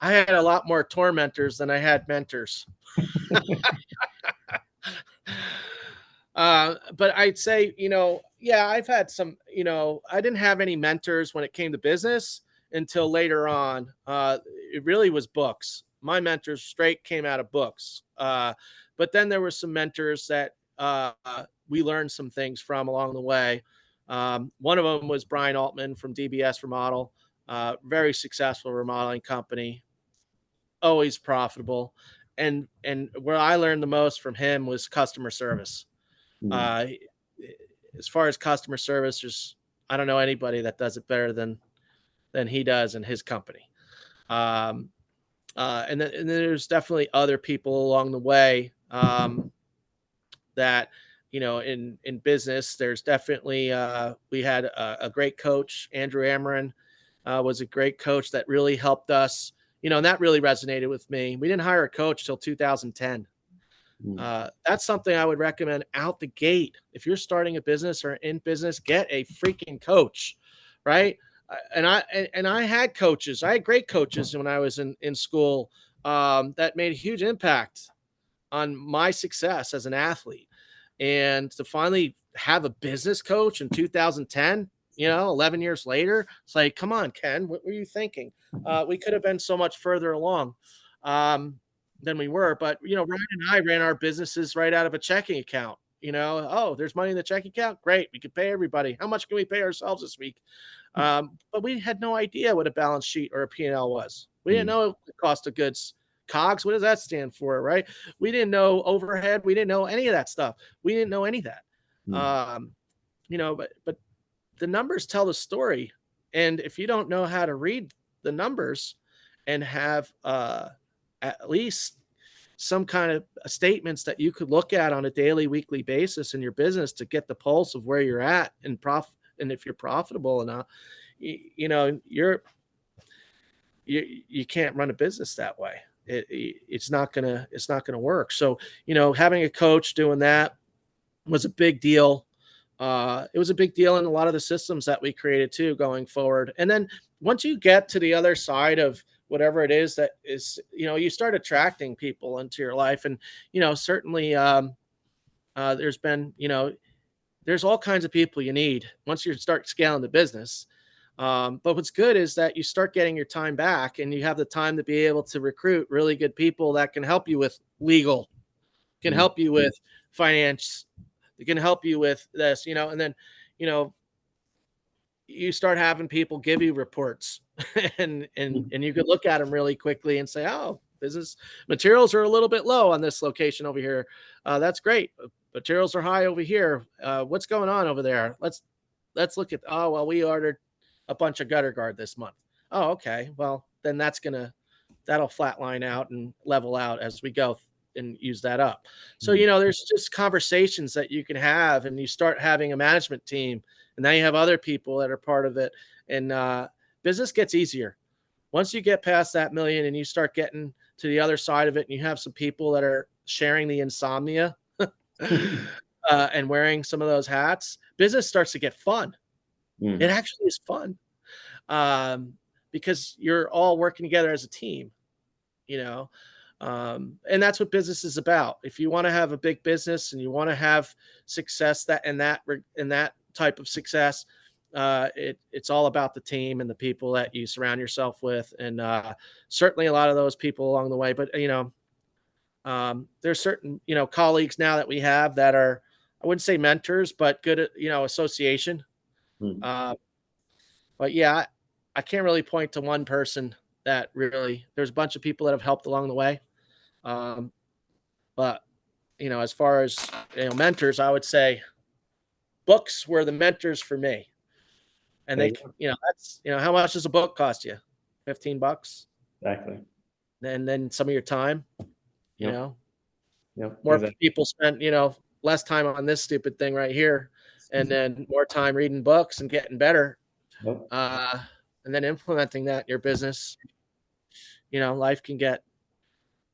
[SPEAKER 2] I had a lot more tormentors than I had mentors. But I'd say, yeah, I've had some, I didn't have any mentors when it came to business until later on. It really was books. My mentors straight came out of books. But then there were some mentors that we learned some things from along the way. One of them was Brian Altman from DBS Remodel, very successful remodeling company, always profitable. And where I learned the most from him was customer service.
[SPEAKER 1] Mm.
[SPEAKER 2] Uh, as far as customer service, I don't know anybody that does it better than he does in his company. Um, and then there's definitely other people along the way that in business. There's definitely we had a great coach, Andrew Amarin, was a great coach that really helped us. And that really resonated with me. We didn't hire a coach till 2010.
[SPEAKER 1] Mm.
[SPEAKER 2] That's something I would recommend out the gate. If you're starting a business or in business, get a freaking coach, right? And I had coaches. I had great coaches when I was in school that made a huge impact on my success as an athlete. And to finally have a business coach in 2010, 11 years later, it's like, come on, Ken, what were you thinking? We could have been so much further along. Um, than we were. But, Ryan and I ran our businesses right out of a checking account. Oh, there's money in the checking account. Great. We can pay everybody. How much can we pay ourselves this week? But we had no idea what a balance sheet or a P&L was. We didn't
[SPEAKER 1] Mm,
[SPEAKER 2] know the cost of goods. COGS, what does that stand for, right? We didn't know overhead. We didn't know any of that stuff. We didn't know any of that.
[SPEAKER 1] mm,
[SPEAKER 2] Um, but the numbers tell the story. And if you don't know how to read the numbers and have at least some kind of statements that you could look at on a daily, weekly basis in your business to get the pulse of where you're at and if you're profitable enough, you can't run a business that way. It's not gonna work. So, having a coach doing that was a big deal. It was a big deal in a lot of the systems that we created too going forward. And then once you get to the other side of whatever it is that is, you start attracting people into your life. And, certainly there's been, there's all kinds of people you need once you start scaling the business. But what's good is that you start getting your time back and you have the time to be able to recruit really good people that can help you with legal, can
[SPEAKER 1] mm,
[SPEAKER 2] help you with finance, they can help you with this, and then, you know, you start having people give you reports and
[SPEAKER 1] mm,
[SPEAKER 2] you could look at them really quickly and say, oh, business materials are a little bit low on this location over here. That's great. Materials are high over here. What's going on over there? Let's look at, oh, well, we ordered a bunch of gutter guard this month. Oh, okay. Well, then that'll flatline out and level out as we go and use that up. So,
[SPEAKER 1] mm,
[SPEAKER 2] there's just conversations that you can have, and you start having a management team, and now you have other people that are part of it. And business gets easier once you get past that million and you start getting to the other side of it, and you have some people that are sharing the insomnia and wearing some of those hats. Business starts to get fun. It
[SPEAKER 1] mm,
[SPEAKER 2] actually is fun um, because you're all working together as a team, you know. And that's what business is about. If you want to have a big business and you want to have success in that type of success, it's all about the team and the people that you surround yourself with, and certainly a lot of those people along the way. But there's certain colleagues now that we have that are, I wouldn't say mentors, but good at association.
[SPEAKER 1] mm.
[SPEAKER 2] Uh, but yeah, I can't really point to one person that really. There's a bunch of people that have helped along the way. Um, but as far as mentors, I would say books were the mentors for me. And
[SPEAKER 1] There
[SPEAKER 2] they,
[SPEAKER 1] you go.
[SPEAKER 2] that's how much does a book cost you? $15.
[SPEAKER 1] Exactly.
[SPEAKER 2] And then some of your time, you
[SPEAKER 1] Yep.
[SPEAKER 2] know,
[SPEAKER 1] Yep.
[SPEAKER 2] more
[SPEAKER 1] Exactly.
[SPEAKER 2] people spent less time on this stupid thing right here, and then more time reading books and getting better,
[SPEAKER 1] Yep.
[SPEAKER 2] uh, and then implementing that in your business. Life can get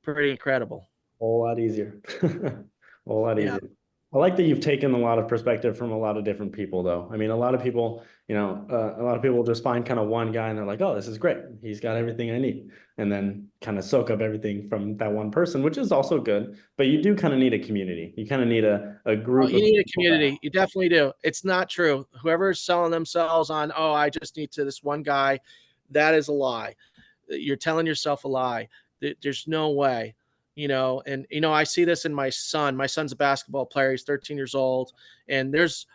[SPEAKER 2] pretty incredible.
[SPEAKER 1] Whole lot easier. A whole lot
[SPEAKER 2] Yeah.
[SPEAKER 1] easier. I like that you've taken a lot of perspective from a lot of different people, though. I mean, a lot of people, a lot of people just find kind of one guy and they're like, oh, this is great. He's got everything I need. And then kind of soak up everything from that one person, which is also good. But you do kind of need a community. You kind of need a
[SPEAKER 2] Oh,
[SPEAKER 1] group
[SPEAKER 2] you
[SPEAKER 1] of
[SPEAKER 2] need a
[SPEAKER 1] people that,
[SPEAKER 2] community. You definitely do. It's not true. Whoever's selling themselves on, oh, I just need to this one guy, that is a lie. You're telling yourself a lie. There's no way, and I see this in my son. My son's a basketball player. He's 13 years old, and there's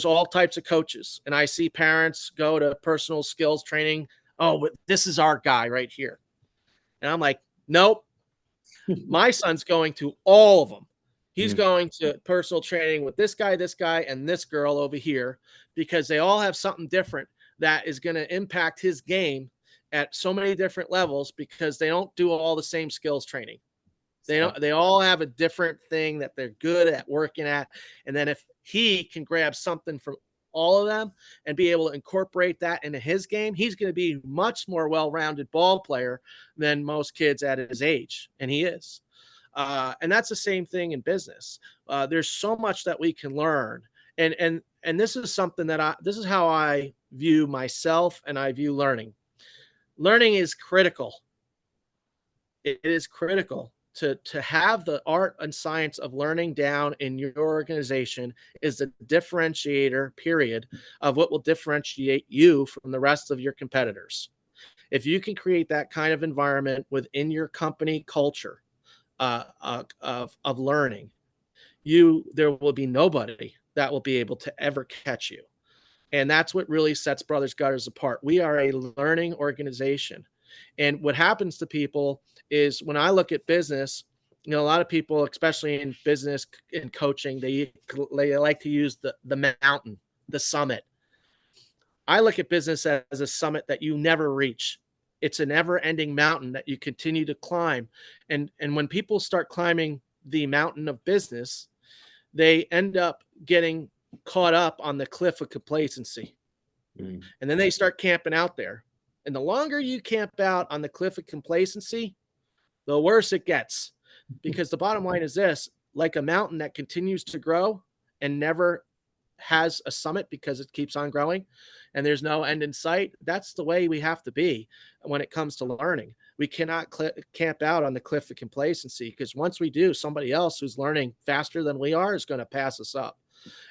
[SPEAKER 2] all types of coaches, and I see parents go to personal skills training. Oh, but this is our guy right here, and I'm like, nope. My son's going to all of them. He's
[SPEAKER 1] Mm,
[SPEAKER 2] going to personal training with this guy, and this girl over here, because they all have something different that is going to impact his game at so many different levels, because they don't do all the same skills training. They all have a different thing that they're good at working at. And then if he can grab something from all of them and be able to incorporate that into his game, he's going to be much more well-rounded ball player than most kids at his age. And he is. And that's the same thing in business. There's so much that we can learn. And this is something this is how I view myself, and I view learning. Learning is critical. It is critical to have the art and science of learning down in your organization is the differentiator period of what will differentiate you from the rest of your competitors. If you can create that kind of environment within your company culture, of learning, there will be nobody that will be able to ever catch you. And that's what really sets Brothers Gutters apart. We are a learning organization. And what happens to people is when I look at business, a lot of people, especially in business and coaching, they like to use the mountain, the summit. I look at business as a summit that you never reach. It's a never-ending mountain that you continue to climb. And when people start climbing the mountain of business, they end up getting caught up on the cliff of complacency.
[SPEAKER 1] Mm.
[SPEAKER 2] And then they start camping out there. And the longer you camp out on the cliff of complacency, the worse it gets. Because the bottom line is this: like a mountain that continues to grow and never has a summit because it keeps on growing and there's no end in sight, that's the way we have to be when it comes to learning. We cannot camp out on the cliff of complacency, because once we do, somebody else who's learning faster than we are is going to pass us up.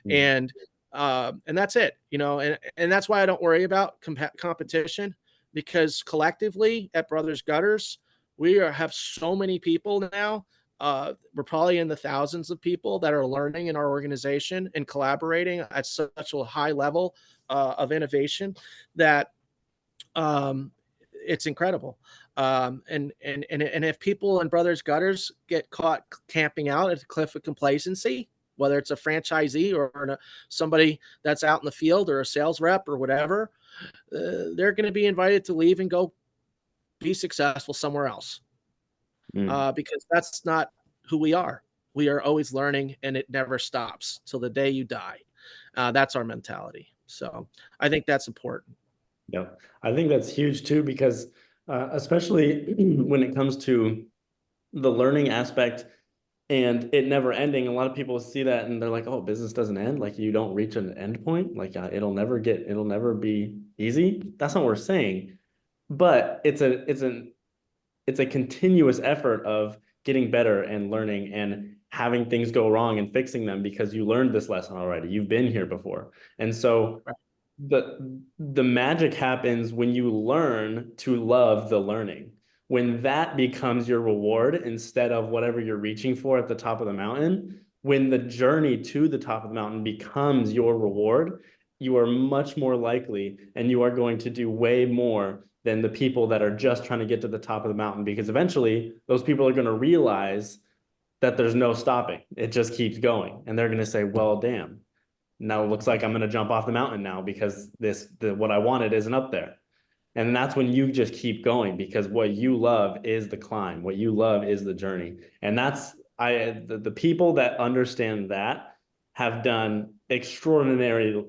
[SPEAKER 1] Mm.
[SPEAKER 2] And that's it, and that's why I don't worry about competition, because collectively at Brothers Gutters, have so many people now. We're probably in the thousands of people that are learning in our organization and collaborating at such a high level of innovation that it's incredible. And if people in Brothers Gutters get caught camping out at the cliff of complacency, whether it's a franchisee or somebody that's out in the field or a sales rep or whatever, they're going to be invited to leave and go be successful somewhere else.
[SPEAKER 1] Mm.
[SPEAKER 2] Because that's not who we are. We are always learning, and it never stops till the day you die. That's our mentality. So I think that's important.
[SPEAKER 1] Yeah, I think that's huge too, because especially when it comes to the learning aspect and it never ending, a lot of people see that and they're like, oh, business doesn't end. Like you don't reach an end point. Like it'll never be easy. That's not what we're saying. But it's a continuous effort of getting better and learning and having things go wrong and fixing them, because you learned this lesson already. You've been here before. And so the magic happens when you learn to love the learning. When that becomes your reward instead of whatever you're reaching for at the top of the mountain, when the journey to the top of the mountain becomes your reward, you are much more likely and you are going to do way more than the people that are just trying to get to the top of the mountain, because eventually those people are going to realize that there's no stopping. It just keeps going. And they're going to say, well, damn, now it looks like I'm going to jump off the mountain now, because what I wanted isn't up there. And that's when you just keep going, because what you love is the climb. What you love is the journey. And the people that understand that have done extraordinary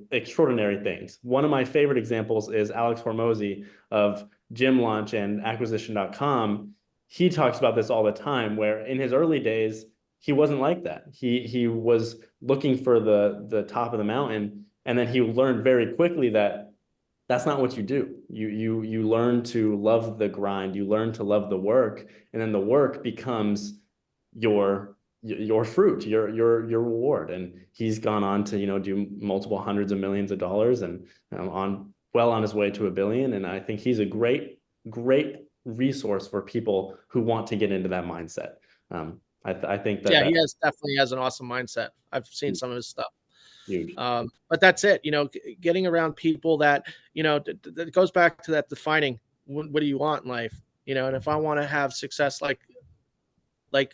[SPEAKER 1] things. One of my favorite examples is Alex Hormozy of Gym Launch and acquisition.com. He talks about this all the time, where in his early days, he wasn't like that. He was looking for the top of the mountain, and then he learned very quickly that that's not what you do. You learn to love the grind, you learn to love the work, and then the work becomes your fruit, your reward. And he's gone on to do multiple hundreds of millions of dollars, and on his way to $1 billion. And I think he's a great resource for people who want to get into that mindset. I think that
[SPEAKER 2] He definitely has an awesome mindset. I've seen some of his stuff.
[SPEAKER 1] huge.
[SPEAKER 2] But that's it, getting around people that, that goes back to that defining what do you want in life, and if I want to have success like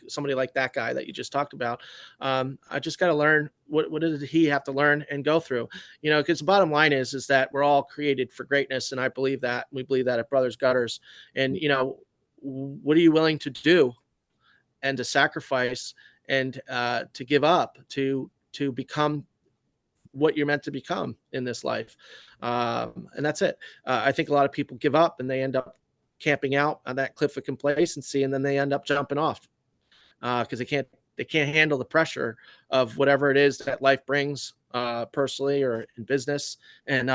[SPEAKER 2] somebody like that guy that you just talked about, I just got to learn what did he have to learn and go through, because the bottom line is that we're all created for greatness. And I believe that. We believe that at Brothers Gutters. And, what are you willing to do and to sacrifice and to give up to become what you're meant to become in this life. And that's it. I think a lot of people give up and they end up camping out on that cliff of complacency, and then they end up jumping off because they can't handle the pressure of whatever it is that life brings personally or in business. And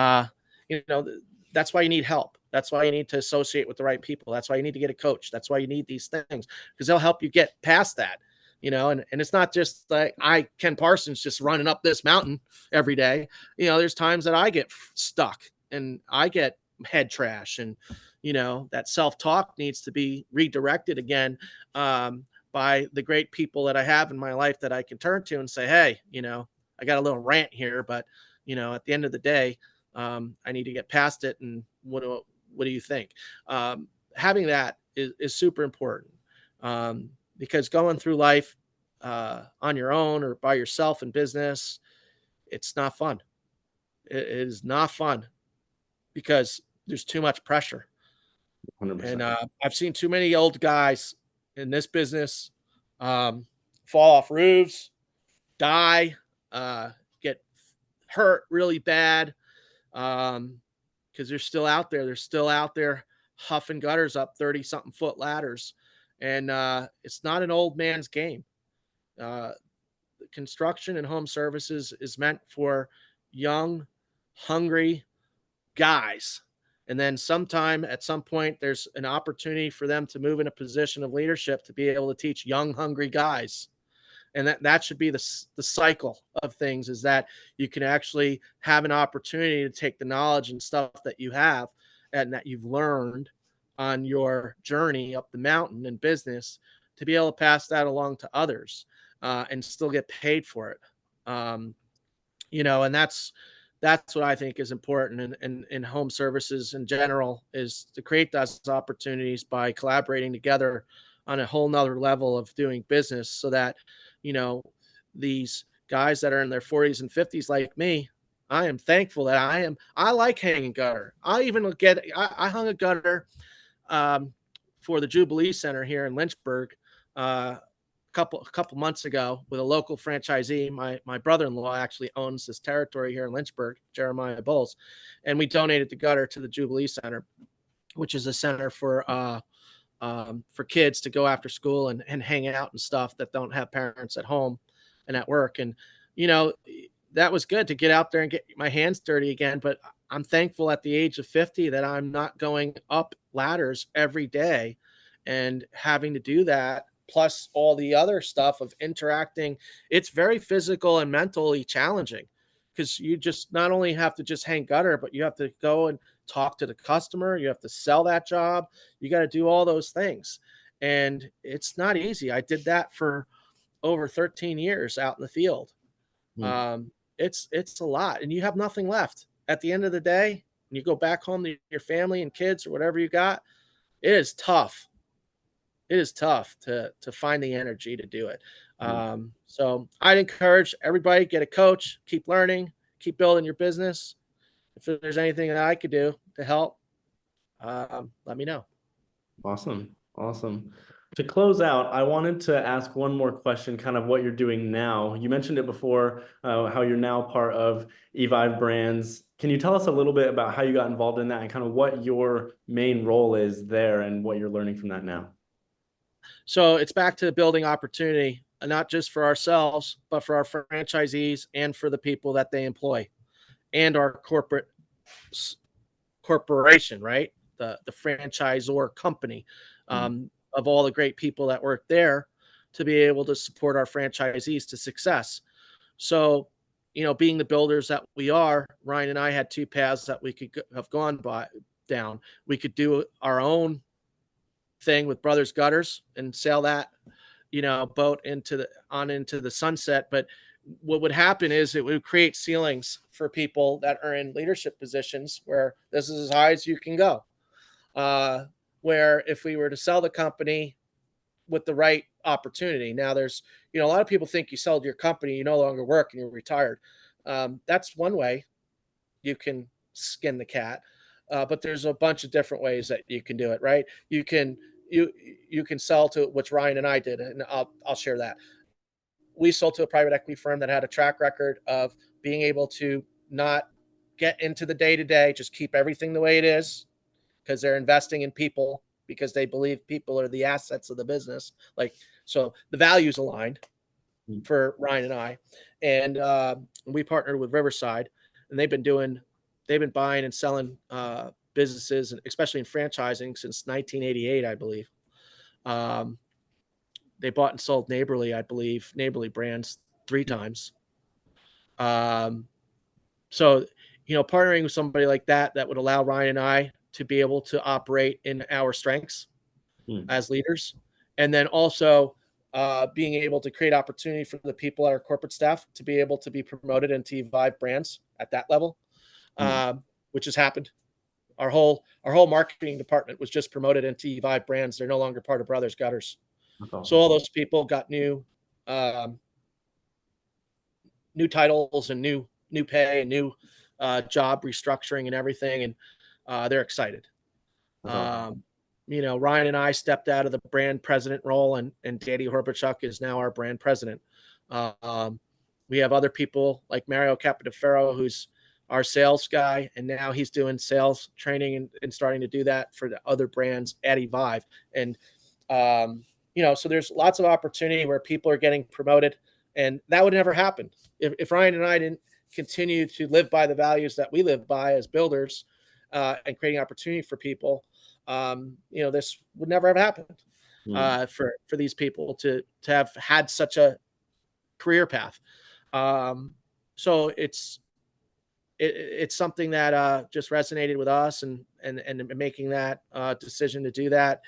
[SPEAKER 2] that's why you need help. That's why you need to associate with the right people. That's why you need to get a coach. That's why you need these things, because they'll help you get past that. And it's not just like Ken Parsons, just running up this mountain every day. There's times that I get stuck and I get head trash, and, that self-talk needs to be redirected again. by the great people that I have in my life that I can turn to and say, hey, I got a little rant here, but at the end of the day, I need to get past it. And what do you think? Having that is super important, because going through life on your own or by yourself in business, it's not fun. It is not fun because there's too much pressure. And
[SPEAKER 1] 100%.
[SPEAKER 2] I've seen too many old guys in this business fall off roofs, die, get hurt really bad, because they're still out there. They're still out there huffing gutters up 30-something foot ladders. And it's not an old man's game. Construction and home services is meant for young, hungry guys. And then at some point, there's an opportunity for them to move in a position of leadership to be able to teach young, hungry guys. And that should be the cycle of things, is that you can actually have an opportunity to take the knowledge and stuff that you have and that you've learned on your journey up the mountain in business, to be able to pass that along to others, and still get paid for it. And that's what I think is important in home services in general, is to create those opportunities by collaborating together on a whole nother level of doing business, so that, these guys that are in their 40s and 50s like me, I am thankful that I like hanging gutter. I hung a gutter for the Jubilee Center here in Lynchburg a couple months ago with a local franchisee. My brother-in-law actually owns this territory here in Lynchburg, Jeremiah Bowles, and we donated the gutter to the Jubilee Center, which is a center for kids to go after school and hang out and stuff that don't have parents at home and at work. And that was good to get out there and get my hands dirty again. But I'm thankful at the age of 50 that I'm not going up ladders every day and having to do that, plus all the other stuff of interacting. It's very physical and mentally challenging, because you just not only have to just hang gutter, but you have to go and talk to the customer. You have to sell that job. You got to do all those things. And it's not easy. I did that for over 13 years out in the field.
[SPEAKER 1] Mm.
[SPEAKER 2] It's a lot, and you have nothing left at the end of the day. And you go back home to your family and kids or whatever you got. It is tough. It is tough to find the energy to do it. So I'd encourage everybody, get a coach, keep learning, keep building your business. If there's anything that I could do to help, let me know.
[SPEAKER 1] Awesome. To close out, I wanted to ask one more question, kind of what you're doing now. You mentioned it before, how you're now part of Evive Brands. Can you tell us a little bit about how you got involved in that and kind of what your main role is there and what you're learning from that now?
[SPEAKER 2] So it's back to building opportunity, not just for ourselves, but for our franchisees and for the people that they employ, and our corporation, right? The franchisor company, of all the great people that work there, to be able to support our franchisees to success. So, being the builders that we are, Ryan and I had two paths that we could have gone down. We could do our own thing with Brothers Gutters and sell that, boat into the sunset. But what would happen is it would create ceilings for people that are in leadership positions, where this is as high as you can go. Where if we were to sell the company with the right opportunity, now there's, a lot of people think you sold your company, you no longer work and you're retired. That's one way you can skin the cat. But there's a bunch of different ways that you can do it, right? You can sell to, which Ryan and I did, and I'll share that. We sold to a private equity firm that had a track record of being able to not get into the day-to-day, just keep everything the way it is, because they're investing in people, because they believe people are the assets of the business. So the values aligned for Ryan and I, and we partnered with Riverside, and they've been buying and selling businesses, and especially in franchising, since 1988, I believe. They bought and sold Neighborly Brands 3 times. So, partnering with somebody like that would allow Ryan and I to be able to operate in our strengths as leaders. And then also being able to create opportunity for the people at our corporate staff to be able to be promoted into Evive Brands at that level,
[SPEAKER 1] Mm.
[SPEAKER 2] which has happened. Our whole marketing department was just promoted into Evive Brands. They're no longer part of Brothers Gutters.
[SPEAKER 1] That's
[SPEAKER 2] So
[SPEAKER 1] awesome.
[SPEAKER 2] all those people got um, new titles and new pay and new job restructuring and everything, and they're excited.
[SPEAKER 1] That's awesome.
[SPEAKER 2] Um, Ryan and I stepped out of the brand president role, and Danny Horбачuk is now our brand president. Um, we have other people like Mario Capodefero, who's our sales guy, and now he's doing sales training and starting to do that for the other brands at Evive. And so there's lots of opportunity where people are getting promoted, and that would never happen if Ryan and I didn't continue to live by the values that we live by as builders, and creating opportunity for people. This would never have happened
[SPEAKER 1] Mm.
[SPEAKER 2] for these people to have had such a career path. So it's something that just resonated with us, and making that decision to do that.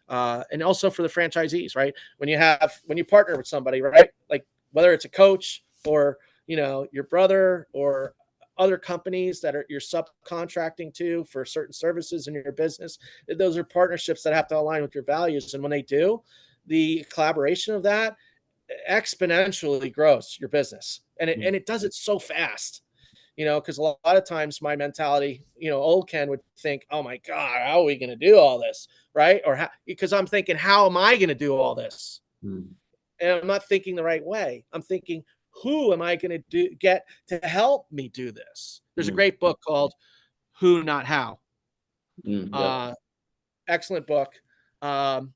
[SPEAKER 2] And also for the franchisees, right? When you partner with somebody, right? Like whether it's a coach or, your brother or other companies that you're subcontracting to for certain services in your business, those are partnerships that have to align with your values. And when they do, the collaboration of that exponentially grows your business. And
[SPEAKER 1] Mm.
[SPEAKER 2] it does it so fast, because a lot of times my mentality, old Ken would think, oh my God, how are we going to do all this? Right. Because I'm thinking, how am I going to do all this?
[SPEAKER 1] Mm.
[SPEAKER 2] And I'm not thinking the right way. I'm thinking, who am I going to get to help me do this? There's a
[SPEAKER 1] Mm.
[SPEAKER 2] great book called Who, Not How.
[SPEAKER 1] Mm. Yep.
[SPEAKER 2] Uh, Excellent book. And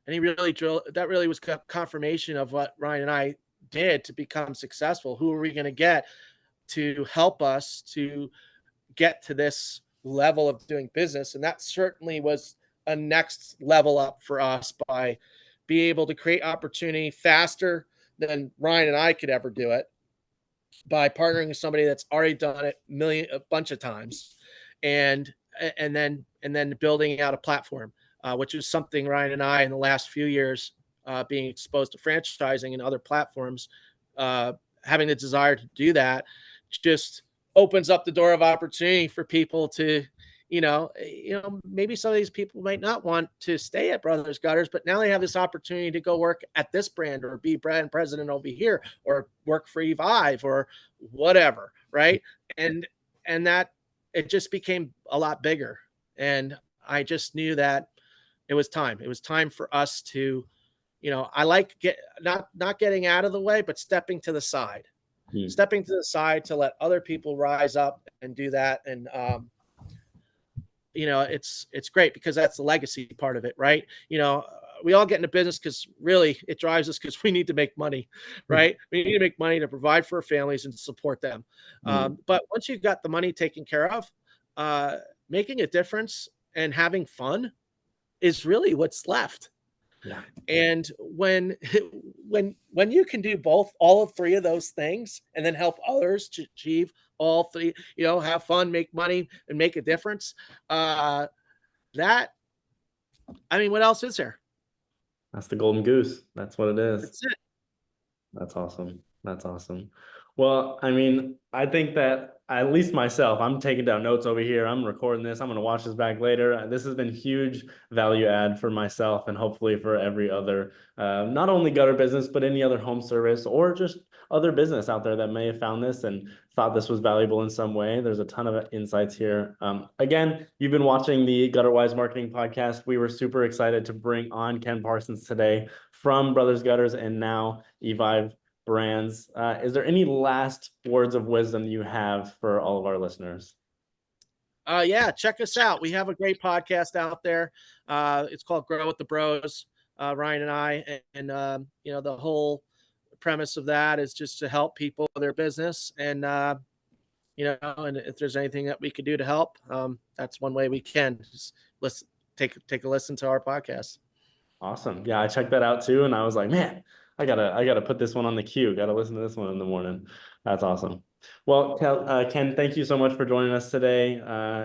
[SPEAKER 2] that really was confirmation of what Ryan and I did to become successful. Who are we going to get to help us to get to this level of doing business? And that certainly was a next level up for us by being able to create opportunity faster than Ryan and I could ever do it, by partnering with somebody that's already done it a bunch of times, and then building out a platform, which is something Ryan and I in the last few years, being exposed to franchising and other platforms, having the desire to do that, just opens up the door of opportunity for people to, maybe some of these people might not want to stay at Brothers Gutters, but now they have this opportunity to go work at this brand or be brand president over here or work for Evive or whatever. Right. And, that it just became a lot bigger. And I just knew that it was time. It was time for us to, I like not getting out of the way, but
[SPEAKER 1] Mm.
[SPEAKER 2] stepping to the side to let other people rise up and do that. And, it's great because that's the legacy part of it, right? We all get into business because really it drives us because we need to make money, right? We need to make money to provide for our families and support them.
[SPEAKER 1] Mm.
[SPEAKER 2] But once you've got the money taken care of, making a difference and having fun is really what's left.
[SPEAKER 1] Yeah.
[SPEAKER 2] And when when you can do all of three of those things and then help others to achieve all three, have fun, make money, and make a difference, uh that I mean, what else is there?
[SPEAKER 1] That's the golden goose. That's what it is.
[SPEAKER 2] That's it.
[SPEAKER 1] That's awesome. That's awesome. Well, I mean, I think that at least myself, I'm taking down notes over here. I'm recording this. I'm going to watch this back later. This has been huge value add for myself and hopefully for every other, not only gutter business, but any other home service or just other business out there that may have found this and thought this was valuable in some way. There's a ton of insights here. Again, you've been watching the Gutterwise Marketing Podcast. We were super excited to bring on Ken Parsons today from Brothers Gutters and now Evive Brands. Is there any last words of wisdom you have for all of our listeners?
[SPEAKER 2] Yeah, check us out. We have a great podcast out there. It's called Grow with the Bros, Ryan and I, and the whole premise of that is just to help people with their business, and and if there's anything that we could do to help, that's one way we can. Just listen, take a listen to our podcast.
[SPEAKER 1] Awesome. Yeah, I checked that out too, and I was like, man, I gotta put this one on the queue. Gotta listen to this one in the morning. That's awesome. Well, Ken, thank you so much for joining us today.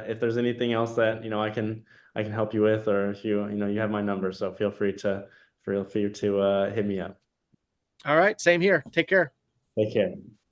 [SPEAKER 1] If there's anything else that I can help you with, or if you have my number, so feel free feel free to hit me up.
[SPEAKER 2] All right. Same here. Take care.
[SPEAKER 1] Take care.